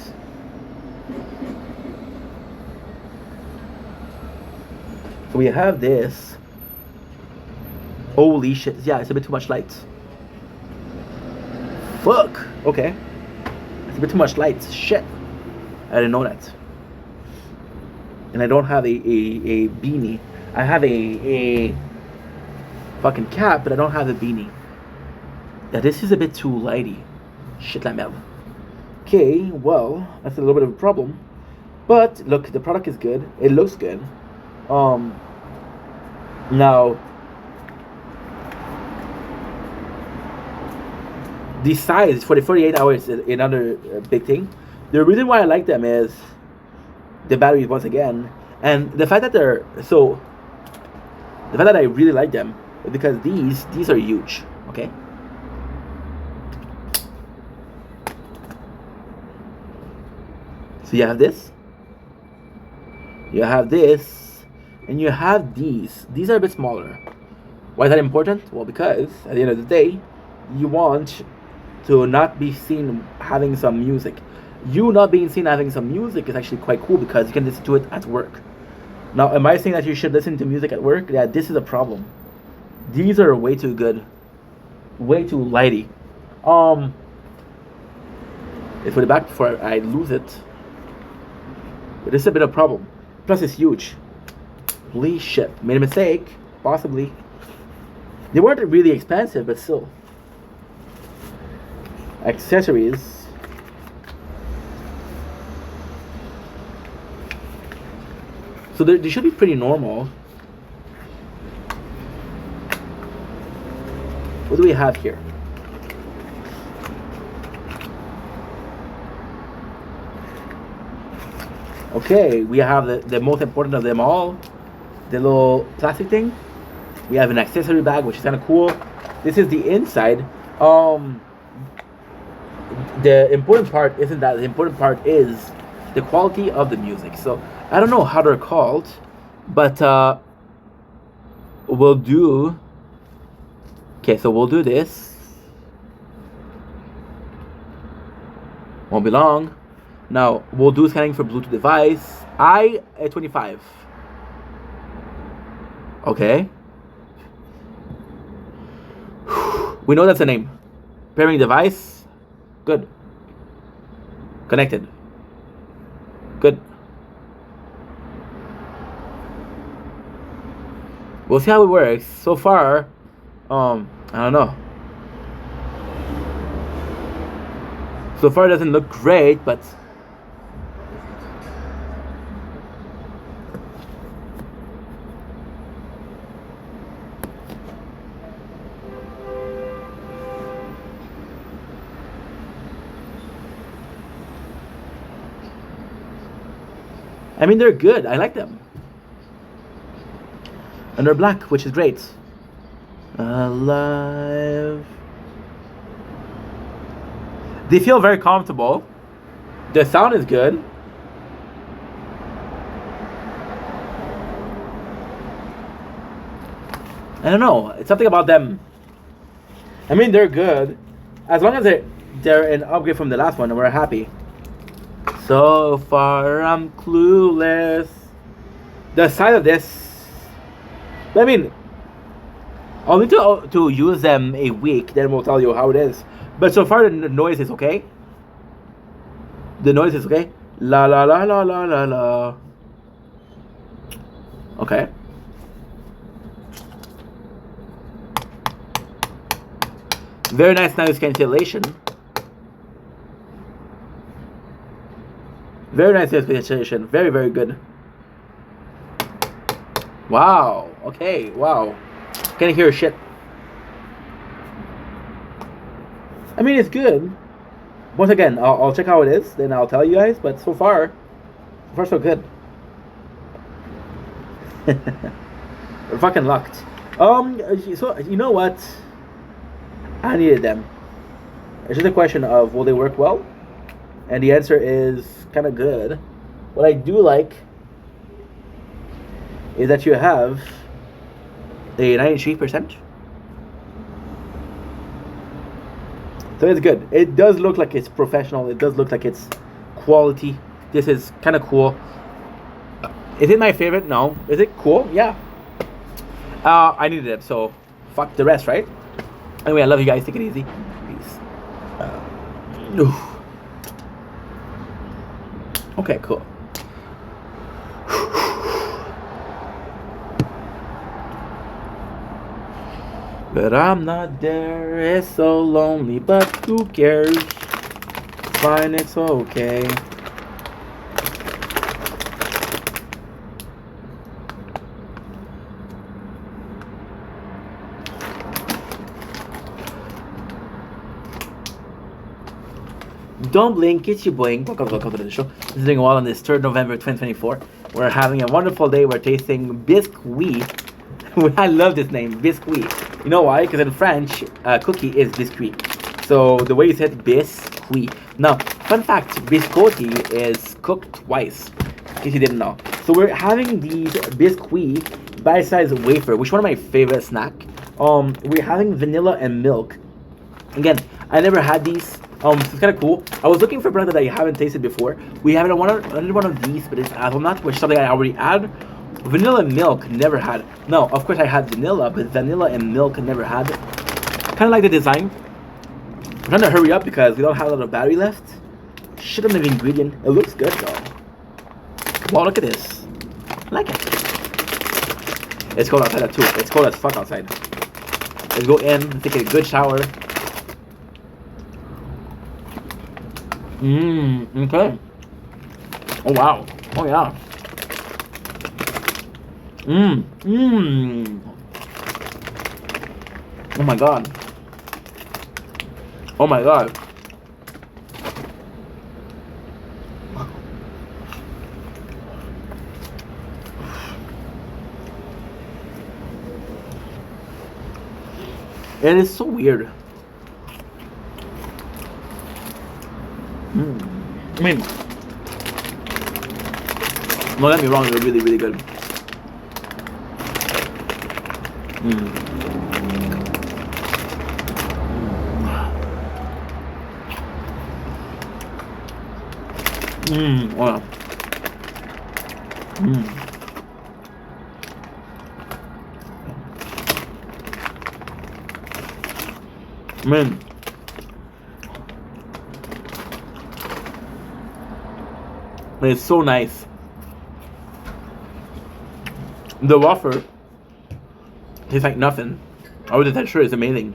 So we have this. Holy shit. Yeah, it's a bit too much light. Fuck. Okay. It's a bit too much light. Shit. I didn't know that. And I don't have a beanie. I have a fucking cap, but I don't have a beanie. Yeah, this is a bit too lighty. Shit la merde. Okay, well, that's a little bit of a problem. But look, the product is good. It looks good. Now the size for the 48 hours is another big thing. The reason why I like them is the batteries once again, and the fact that I really like them is because these are huge. Okay. So you have this, and you have these. These are a bit smaller. Why is that important? Well, because at the end of the day, you want to not be seen having some music. You not being seen having some music is actually quite cool because you can listen to it at work. Now, am I saying that you should listen to music at work? Yeah, this is a problem. These are way too good. Way too lighty. Let's put it back before I lose it. But this is a bit of a problem. Plus, it's huge. Holy shit. Made a mistake. Possibly. They weren't really expensive, but still. Accessories. So they should be pretty normal. What do we have here? Okay, we have the most important of them all, the little plastic thing. We have an accessory bag, which is kind of cool. This is the inside. The important part isn't that. The important part is the quality of the music. So I don't know how they're called, but we'll do. Okay, so we'll do this. Won't be long. Now, we'll do scanning for Bluetooth device. I-25. Okay. We know that's a name. Pairing device. Good. Connected. Good. We'll see how it works. So far, I don't know. So far, it doesn't look great, but I mean, they're good. I like them. And they're black, which is great. Alive. They feel very comfortable. The sound is good. I don't know. It's something about them. I mean, they're good. As long as they're an upgrade from the last one, we're happy. So far, I'm clueless. The size of this. I mean, I'll need to use them a week, then we'll tell you how it is. But so far, the noise is okay. The noise is okay. La la la la la la la. Okay. Very nice noise cancellation. Very nice noise cancellation. Very, very good. Wow. Okay. Wow. Can't hear shit. I mean, it's good. Once again, I'll check how it is, then I'll tell you guys. But so far so good. We're fucking locked. So you know what? I needed them. It's just a question of will they work well, and the answer is kind of good. What I do like is that you have a 93%. So it's good. It does look like it's professional. It does look like it's quality. This is kind of cool. Is it my favorite? No. Is it cool? Yeah. I needed it, so fuck the rest, right? Anyway, I love you guys. Take it easy. Peace. Okay, cool. But I'm not there, it's so lonely, but who cares? Fine, it's okay. Don't blink, it's your boy. Welcome to the show. This is doing well on this 3rd November 2024. We're having a wonderful day. We're tasting biscuit. I love this name, biscuit. You know why? Because in French, cookie is biscuit. So the way you said biscuit. Now, fun fact, biscotti is cooked twice, in case you didn't know. So we're having these biscuit bite-sized wafer, which is one of my favorite snack. We're having vanilla and milk. Again, I never had these. It's kind of cool. I was looking for bread that I haven't tasted before. We have another one of these, but it's hazelnut, which is something I already had. Vanilla and milk, never had. No, of course I had vanilla, but vanilla and milk never had. Kind of like the design. I'm trying to hurry up because we don't have a lot of battery left. Shit on the ingredient. It looks good though. Wow, look at this. I like it. It's cold outside too. It's cold as fuck outside. Let's go in, take a good shower. Okay. Oh wow. Oh yeah. Oh my god. Oh my god. It is so weird. I mean, don't get me wrong, they're really, really good. Wow. Man. And it's so nice. The waffle tastes like nothing. Oh, the texture is amazing.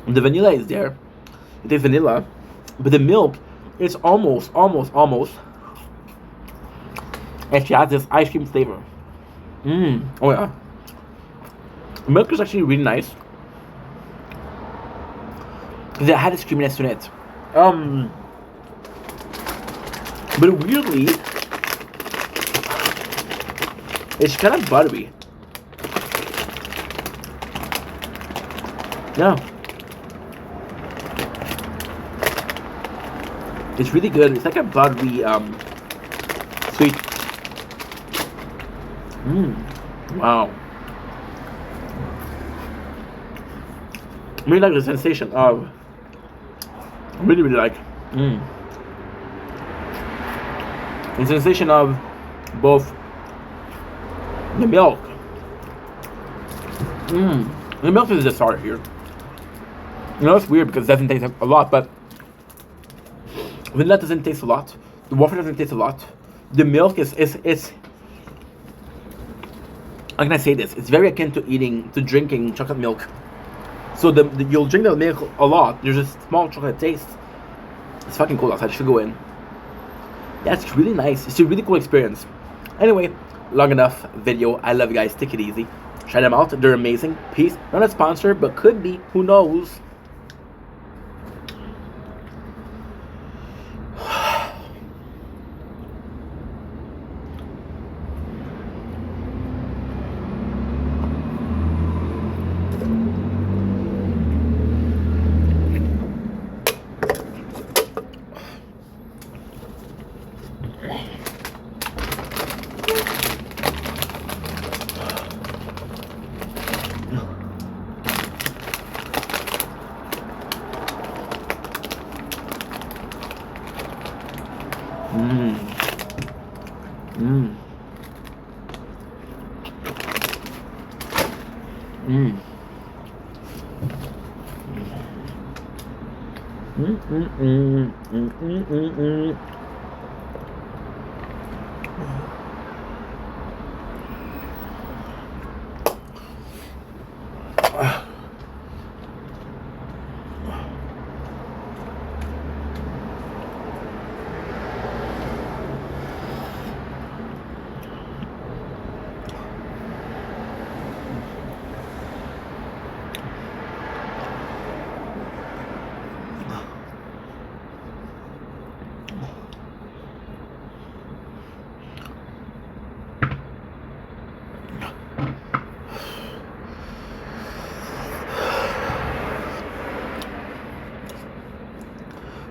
The vanilla is there. It is vanilla, but the milk is almost. And she has this ice cream flavor. Oh yeah. The milk is actually really nice. Because it had this creaminess in it. But weirdly, it's kind of buttery. Yeah. It's really good. It's like a buttery, sweet. Wow. I really like the sensation of. I really like. The sensation of both the milk. The milk is the star here. You know, it's weird because it doesn't taste a lot, but vanilla doesn't taste a lot. The waffle doesn't taste a lot. The milk is how can I say this? It's very akin to drinking chocolate milk. So you'll drink the milk a lot. There's a small chocolate taste. It's fucking cool outside. You should go in. Yeah, it's really nice. It's a really cool experience. Anyway, long enough video. I love you guys. Take it easy. Try them out. They're amazing. Peace. Not a sponsor, but could be. Who knows?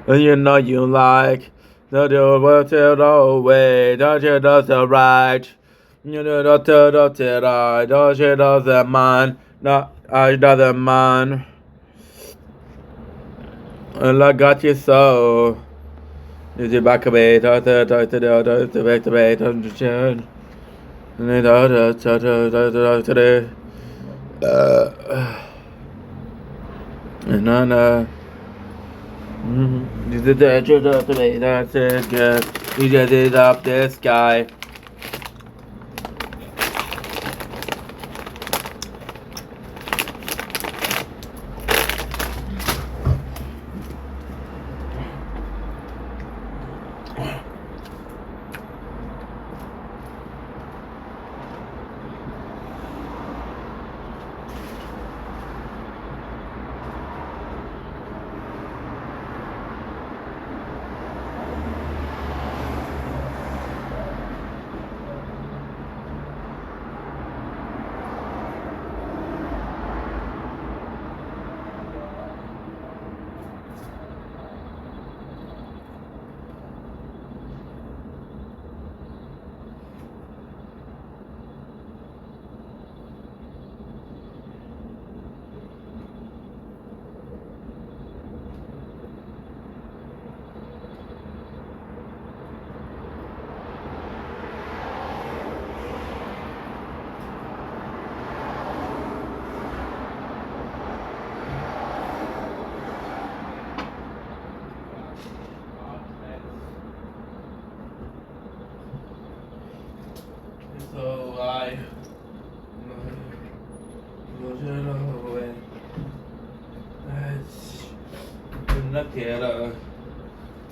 And you know you like the do what the way, don't you does the right. You know the right, don't you does the man, not I does the man. And I got you so. Is it back away, back away, You did that, that's it, good. You just did up this guy. get a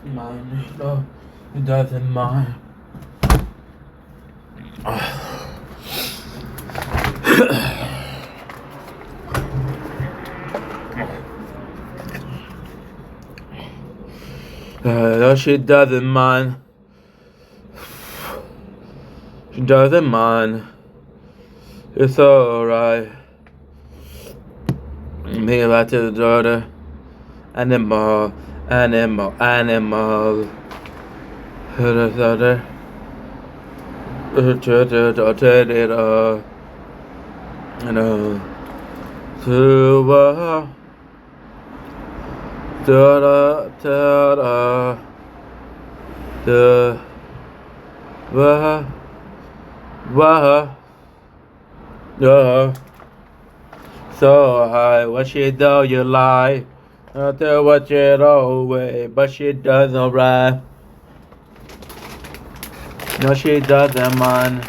mind. No, it doesn't mind. No, she doesn't mind. She doesn't mind. It's alright. Me about to the daughter. Animal, animal, animal. The daughter. You know. To da da da da wah wah yeah. So high, what she do you lie? I tell what you away, but she doesn't rap. No, she doesn't, man.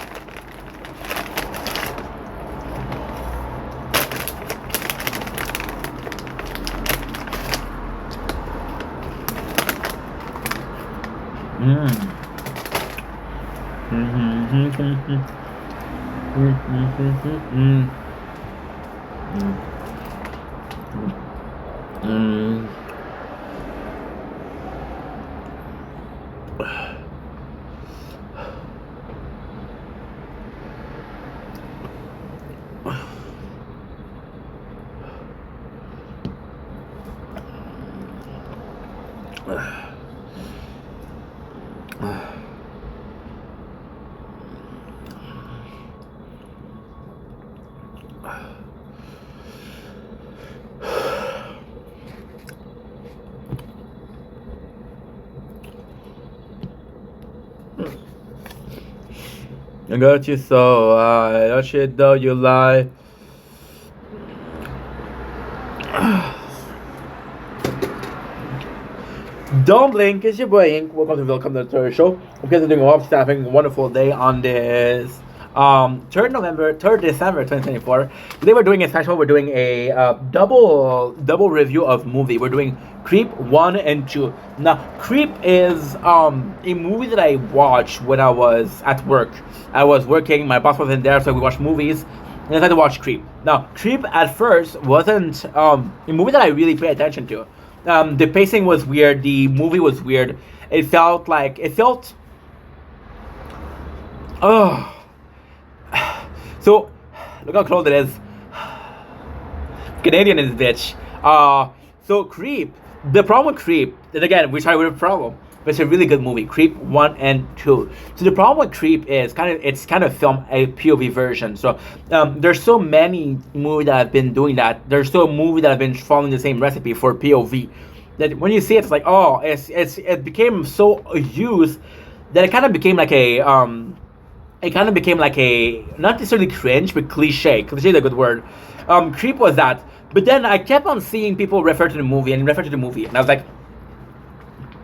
I got you so high, that shit though you lie. Don't blink, it's your boy Ink. Welcome to the Tour Show. I'm doing a having a wonderful day on this 3rd December 2024. Today we're doing a special. We're doing a double review of movie. We're doing Creep 1 and 2. Now, Creep is a movie that I watched when I was at work. I was working, my boss wasn't there, so we watched movies. And I decided to watch Creep. Now, Creep at first wasn't a movie that I really paid attention to. The pacing was weird. The movie was weird. It felt. Oh. So, look how close it is. Canadian is bitch. So Creep. The problem with Creep, and again, we started with a problem. But it's a really good movie, Creep 1 and 2. So the problem with Creep is it's kind of filmed a POV version. So there's so many movies that have been doing that. There's so many that have been following the same recipe for POV. That when you see it, it's like, oh, it became so used that it kind of became like a not necessarily cringe, but cliche. Cliche is a good word. Creep was that. But then I kept on seeing people refer to the movie, and I was like,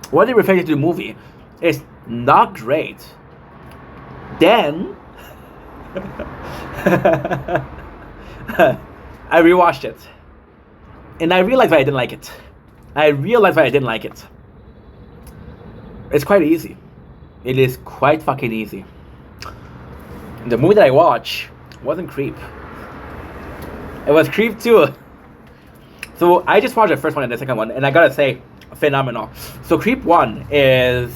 what they refer to the movie is not great. Then I rewatched it, and I realized why I didn't like it. It's quite easy. It is quite fucking easy. The movie that I watched wasn't Creep. It was Creep 2. So I just watched the first one and the second one, and I gotta say, phenomenal. So Creep 1 is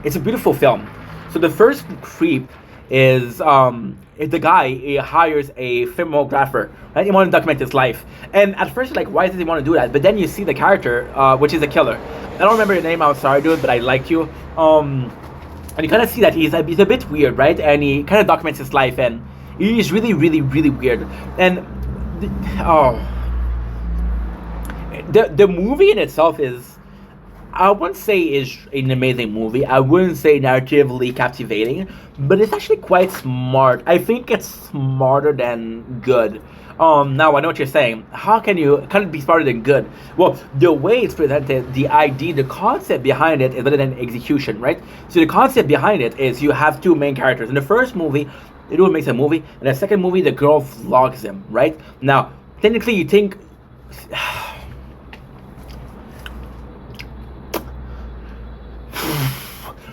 it's a beautiful film. So the first Creep is the guy, he hires a filmographer, right? He wants to document his life, and at first you're like, why does he want to do that? But then you see the character, which is a killer. I don't remember your name, I'm sorry dude, but I like you. And you kind of see that he's a bit weird, right? And he kind of documents his life, and he's really weird. And the movie in itself is, I wouldn't say is an amazing movie. I wouldn't say narratively captivating, but it's actually quite smart. I think it's smarter than good. Now I know what you're saying. How can it be smarter than good? Well, the way it's presented, the idea, the concept behind it is better than execution, right? So the concept behind it is you have two main characters. In the first movie, the dude makes a movie. In the second movie, the girl vlogs him, right? Now, technically, you think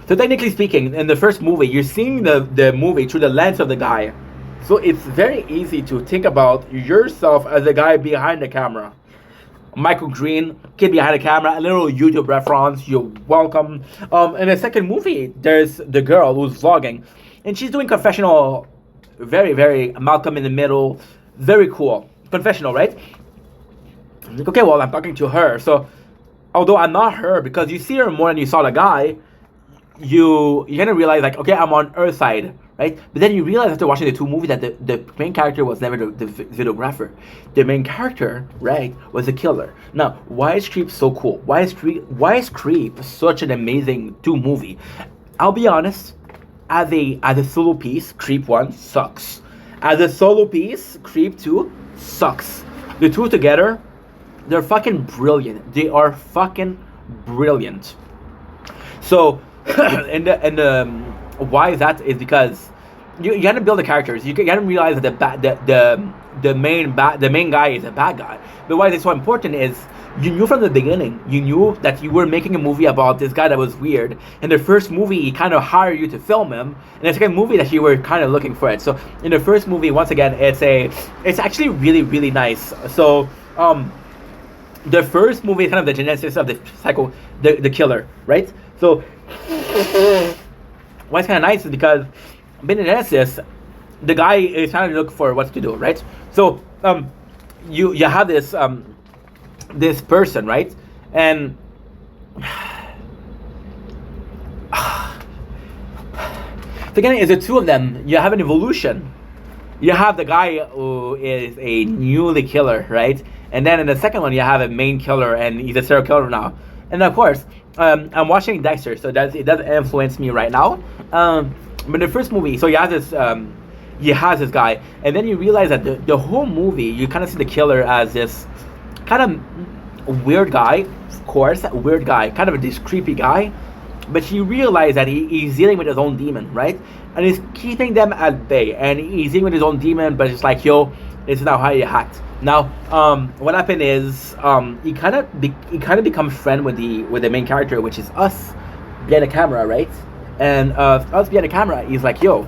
So technically speaking, in the first movie, you're seeing the movie through the lens of the guy. So it's very easy to think about yourself as the guy behind the camera. Michael Green, kid behind the camera, a little YouTube reference, you're welcome. In the second movie, there's the girl who's vlogging, and she's doing confessional, very, very Malcolm in the Middle, very cool. Confessional, right? Like, okay, well, I'm talking to her, so although I'm not her, because you see her more than you saw the guy, you kind of realize, like, okay, I'm on her side, right? But then you realize after watching the two movies that the main character was never the videographer. The main character, right, was the killer. Now, why is Creep so cool? Why is Creep such an amazing movie? I'll be honest, as a solo piece, Creep 1 sucks. As a solo piece, Creep 2 sucks. The two together, they're fucking brilliant. They are fucking brilliant. So, why is that? Is because you gotta build the characters. You gotta realize that the main guy is a bad guy. But why is it so important is you knew from the beginning. You knew that you were making a movie about this guy that was weird. In the first movie, he kind of hired you to film him. In the second movie, that you were kind of looking for it. So in the first movie, once again, it's actually really, really nice. So the first movie is kind of the genesis of the killer, right? So why it's kind of nice is because in the genesis, the guy is trying to look for what to do, right? So you have this this person, right? And again, is the two of them. You have an evolution. You have the guy who is a newly killer, right? And then in the second one, you have a main killer, and he's a serial killer now. And of course, I'm watching Dexter, so it does influence me right now. But in the first movie, so you have this guy, and then you realize that the whole movie, you kind of see the killer as this kind of weird guy, of course, weird guy, kind of this creepy guy. But you realize that he's dealing with his own demon, right? And he's keeping them at bay, and he's dealing with his own demon, but it's like, yo, this is not how you act. Now, what happened is he kind of becomes friend with the main character, which is us behind the camera, right? And us behind the camera, he's like, yo,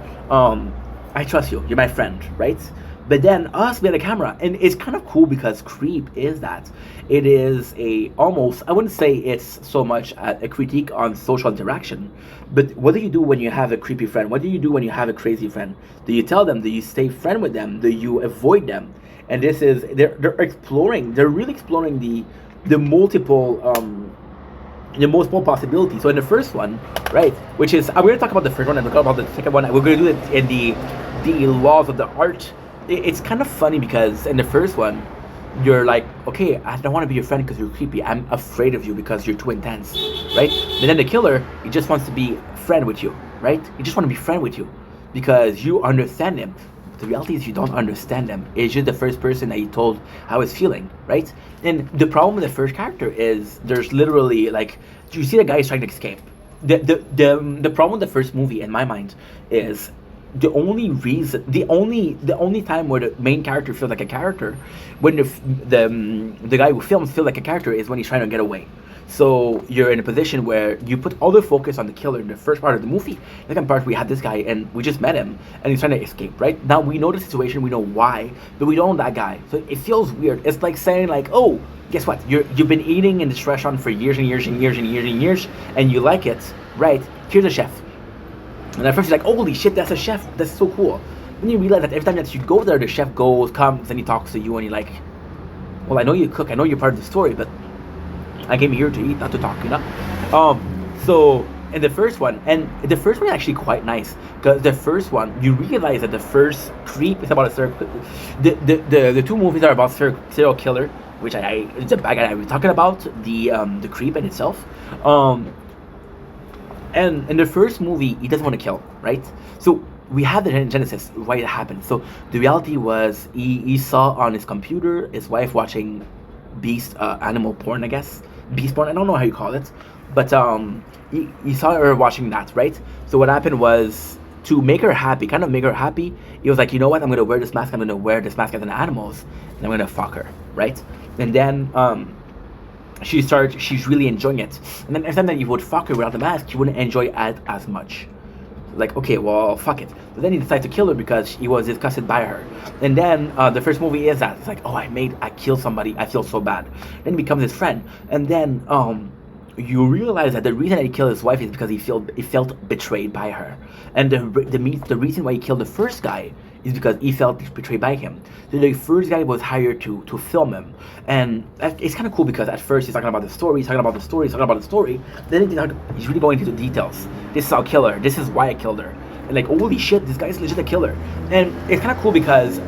I trust you. You're my friend, right? But then us behind the camera, and it's kind of cool because Creep is that. It is almost, I wouldn't say it's so much a critique on social interaction, but what do you do when you have a creepy friend? What do you do when you have a crazy friend? Do you tell them? Do you stay friend with them? Do you avoid them? And this is, they're really exploring the multiple possibilities. So in the first one, right, which is, I'm going to talk about the first one and talk about the second one. We're going to do it in the laws of the art. It's kind of funny because in the first one, you're like, okay, I don't want to be your friend because you're creepy. I'm afraid of you because you're too intense, right? But then the killer, he just wants to be friend with you, right? He just want to be friend with you because you understand him. The reality is you don't understand him. It's just the first person that he told how he's feeling, right? And the problem with the first character is there's literally like, you see the guy is trying to escape. The problem with the first movie, in my mind, is the only time where the main character feels like a character, when the guy who films feels like a character, is when he's trying to get away. So you're in a position where you put all the focus on the killer in the first part of the movie. The second part, we had this guy and we just met him and he's trying to escape, right? Now we know the situation, we know why, but we don't know that guy. So it feels weird. It's like saying like, oh, guess what? You've been eating in this restaurant for years and years and years and years and years, and you like it, right? Here's a chef. And at first you're like, holy shit, that's a chef. That's so cool. Then you realize that every time that you go there, the chef comes and he talks to you and you're like, well, I know you cook, I know you're part of the story, but I came here to eat, not to talk, you know? So in the first one is actually quite nice, because the first one, you realize that the first Creep is about a serial, the two movies are about serial killer, which it's a bad guy we're talking about, the Creep in itself. And in the first movie, he doesn't want to kill, right? So we have the genesis, why it happened. So the reality was he saw on his computer his wife watching animal porn, I guess. Beast porn, I don't know how you call it. But he saw her watching that, right? So what happened was, to make her happy, he was like, you know what, I'm going to wear this mask as an animals, and I'm going to fuck her, right? And then she's really enjoying it, and then every time that you would fuck her without the mask, she wouldn't enjoy it as much. Like, okay, well, fuck it. But then he decides to kill her because he was disgusted by her. And then the first movie is that it's like, oh, I killed somebody, I feel so bad. Then he becomes his friend, and then you realize that the reason that he killed his wife is because he felt betrayed by her, and the reason why he killed the first guy is because he felt betrayed by him. So the first guy was hired to film him, and it's kind of cool because at first he's talking about the story, then he's really going into the details. This is how I kill her. This is why I killed her. And like, holy shit, this guy's legit a killer. And it's kind of cool because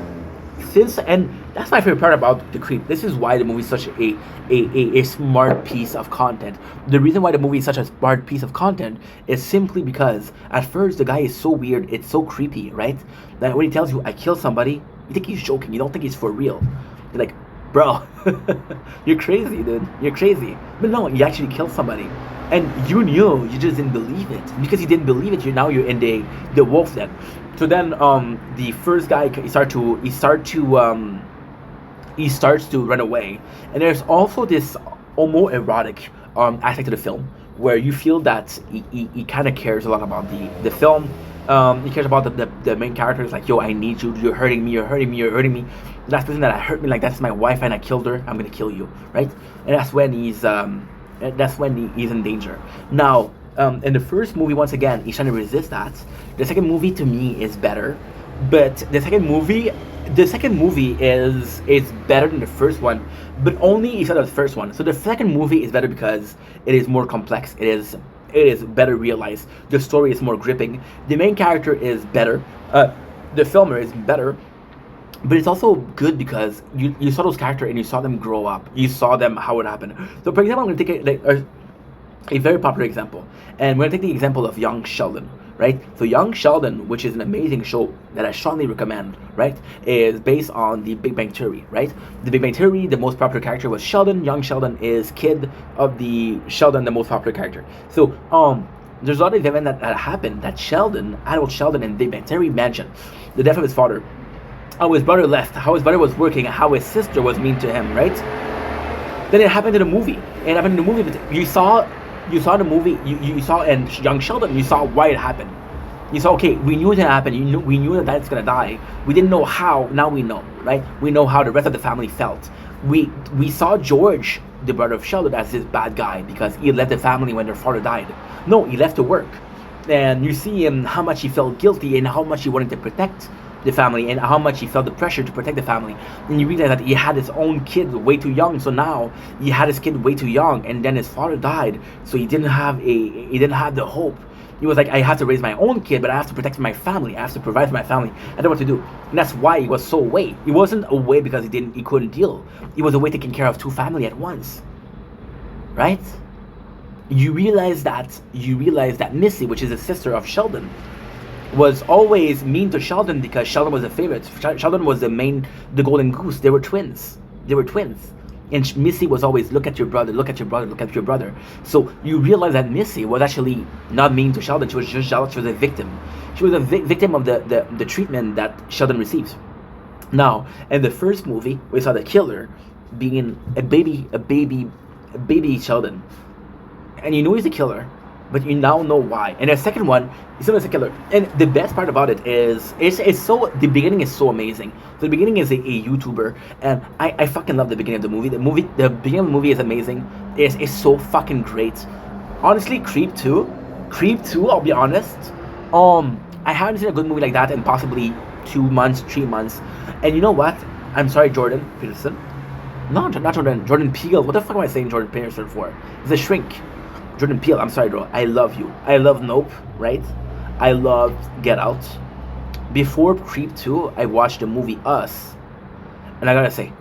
and that's my favorite part about The Creep. This is why the movie is such a smart piece of content. The reason why the movie is such a smart piece of content is simply because at first the guy is so weird, it's so creepy, right? That when he tells you I killed somebody, you think he's joking, you don't think he's for real. You're like, bro, you're crazy, dude. You're crazy. But no, you actually killed somebody. And you knew, you just didn't believe it. Because you didn't believe it, you're in the wolf den. So then the first guy he starts to run away. And there's also this almost erotic aspect to the film where you feel that he kind of cares a lot about the film. He cares about the main characters, like, yo, I need you, you're hurting me. That's the thing that hurt me, like, that's my wife and I killed her, I'm gonna kill you, right? And that's when he's in danger. Now, in the first movie, once again, he's trying to resist that. The second movie to me is better, but the second movie is better than the first one, but only instead of the first one. So the second movie is better because it is more complex. It is better realized. The story is more gripping. The main character is better. The filmer is better. But it's also good because you saw those characters and you saw them grow up. You saw them, how it happened. So, for example, I'm going to take a very popular example. And we're going to take the example of Young Sheldon, right? So Young Sheldon, which is an amazing show that I strongly recommend, right, is based on the Big Bang Theory, right? The Big Bang Theory, the most popular character was Sheldon. Young Sheldon is kid of the Sheldon, the most popular character. So, there's a lot of events that happened that adult Sheldon in Big Bang Theory mentioned. The death of his father, how his brother left, how his brother was working, how his sister was mean to him, right? Then it happened in the movie. But you saw the movie, you saw in Young Sheldon, you saw why it happened. You saw, okay, we knew it had happened, we knew that that's gonna die. We didn't know how, now we know, right? We know how the rest of the family felt. We saw George, the brother of Sheldon, as this bad guy because he left the family when their father died. No, he left to work. And you see him, how much he felt guilty and how much he wanted to protect the family and how much he felt the pressure to protect the family. And you realize that he had his own kid way too young. So now he had his kid way too young, and then his father died, so he didn't have the hope. He was like, I have to raise my own kid, but I have to protect my family. I have to provide for my family. I don't know what to do. And that's why he was so away. He wasn't away because he couldn't deal. He was away taking care of two families at once. Right? You realize that Missy, which is the sister of Sheldon, was always mean to Sheldon because Sheldon was a favorite. Sheldon was the golden goose. They were twins. And Missy was always, look at your brother. So you realize that Missy was actually not mean to Sheldon. She was just jealous. She was a victim. She was a victim of the treatment that Sheldon receives. Now, in the first movie, we saw the killer being a baby Sheldon. And you know he's a killer, but you now know why. And the second one, he's still a killer. And the best part about it is, the beginning is so amazing. So the beginning is a YouTuber, and I fucking love the beginning of the movie. The beginning of the movie is amazing. It's so fucking great. Honestly, Creep 2, I'll be honest, I haven't seen a good movie like that in possibly 2 months, 3 months. And you know what? I'm sorry, Jordan Peterson. No, not Jordan Peele. What the fuck am I saying Jordan Peterson for? He's a shrink. Jordan Peele, I'm sorry, bro. I love you. I love Nope, right? I love Get Out. Before Creep 2, I watched the movie Us. And I gotta say,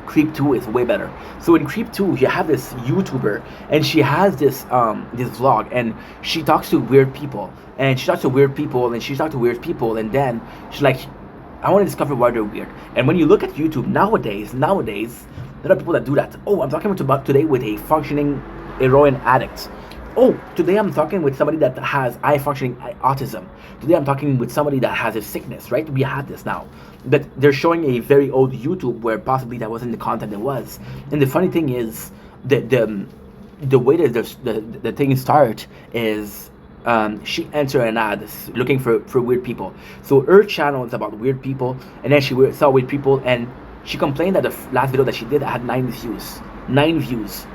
Creep 2 is way better. So in Creep 2, you have this YouTuber, and she has this vlog, and she talks to weird people. And then she's like, I want to discover why they're weird. And when you look at YouTube nowadays, there are people that do that. Oh, I'm talking about today with a functioning heroin addict. oh, today I'm talking with somebody that has high functioning autism. Today I'm talking with somebody that has a sickness, right? We had this now. But they're showing a very old YouTube where possibly that wasn't the content it was. And the funny thing is, the way that the thing start is she entered an ad looking for weird people. So her channel is about weird people, and then she saw weird people, and she complained that the last video that she did had 9 views. 9 views.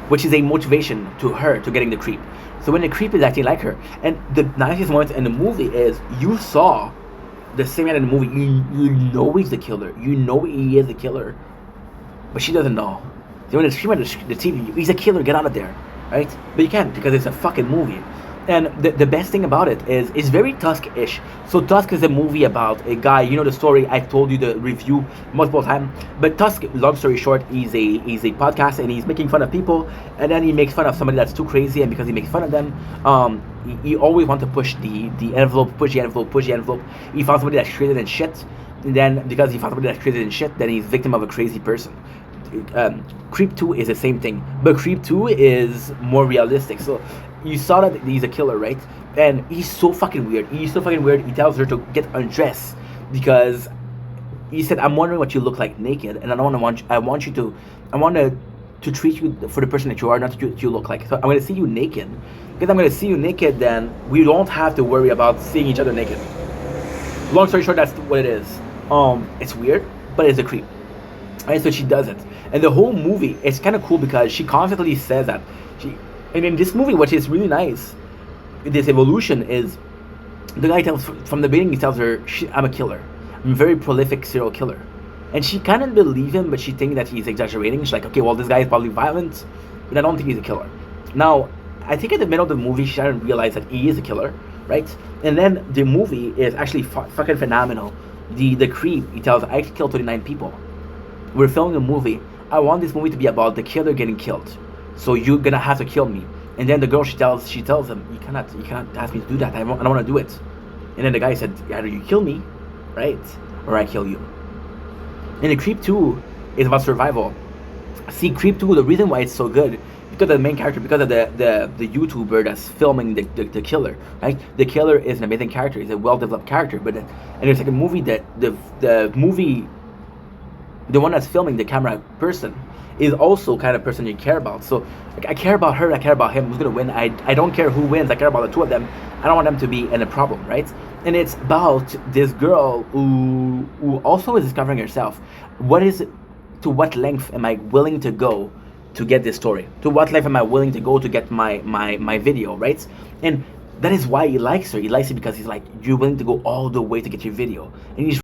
Which is a motivation to her to getting the creep. So when the creep is acting like her, and the nicest moment in the movie is you saw the same guy in the movie, you know he's the killer, you know he is the killer, but she doesn't know. So when they scream at the TV, he's a killer, get out of there, right? But you can't because it's a fucking movie. And the best thing about it is it's very Tusk-ish. So Tusk is a movie about a guy, you know the story, I told you the review multiple times. But Tusk, long story short, he's a podcast and he's making fun of people, and then he makes fun of somebody that's too crazy, and because he makes fun of them, he always wants to push the envelope, push the envelope. He found somebody that's crazy than shit, and then because he found somebody that's crazy than shit, then he's victim of a crazy person. Creep 2 is the same thing, but Creep 2 is more realistic. So you saw that he's a killer, right? And he's so fucking weird. He tells her to get undressed because he said, I'm wondering what you look like naked, and I want to treat you for the person that you are, not what you look like. So I'm going to see you naked. Because I'm going to see you naked, then we don't have to worry about seeing each other naked. Long story short, that's what it is. It's weird, but it's a creep. Right, so she does it, and the whole movie is kind of cool because she constantly says that and in this movie, which is really nice, this evolution is the guy tells from the beginning. He tells her, "I'm a killer. I'm a very prolific serial killer," and she kind of believes him, but she thinks that he's exaggerating. She's like, "Okay, well, this guy is probably violent, but I don't think he's a killer." Now, I think at the middle of the movie, she doesn't realize that he is a killer, right? And then the movie is actually fucking phenomenal. The creep, he tells, "I killed 39 people. We're filming a movie. I want this movie to be about the killer getting killed. So you're gonna have to kill me." And then the girl, she tells him, you cannot ask me to do that. I don't want to do it. And then the guy said, either you kill me, right, or I kill you. And the Creep 2 is about survival. See, Creep 2, the reason why it's so good, because of the main character, because of the YouTuber that's filming the killer, right? The killer is an amazing character. He's a well-developed character. But and it's like a movie that the movie, the one that's filming, the camera person, is also kind of person you care about. So like, I care about her, I care about him, who's gonna win. I don't care who wins, I care about the two of them. I don't want them to be in a problem, right? And it's about this girl who also is discovering herself. To what length am I willing to go to get this story? To what length am I willing to go to get my video, right? And that is why he likes her. He likes it because he's like, you're willing to go all the way to get your video. And he's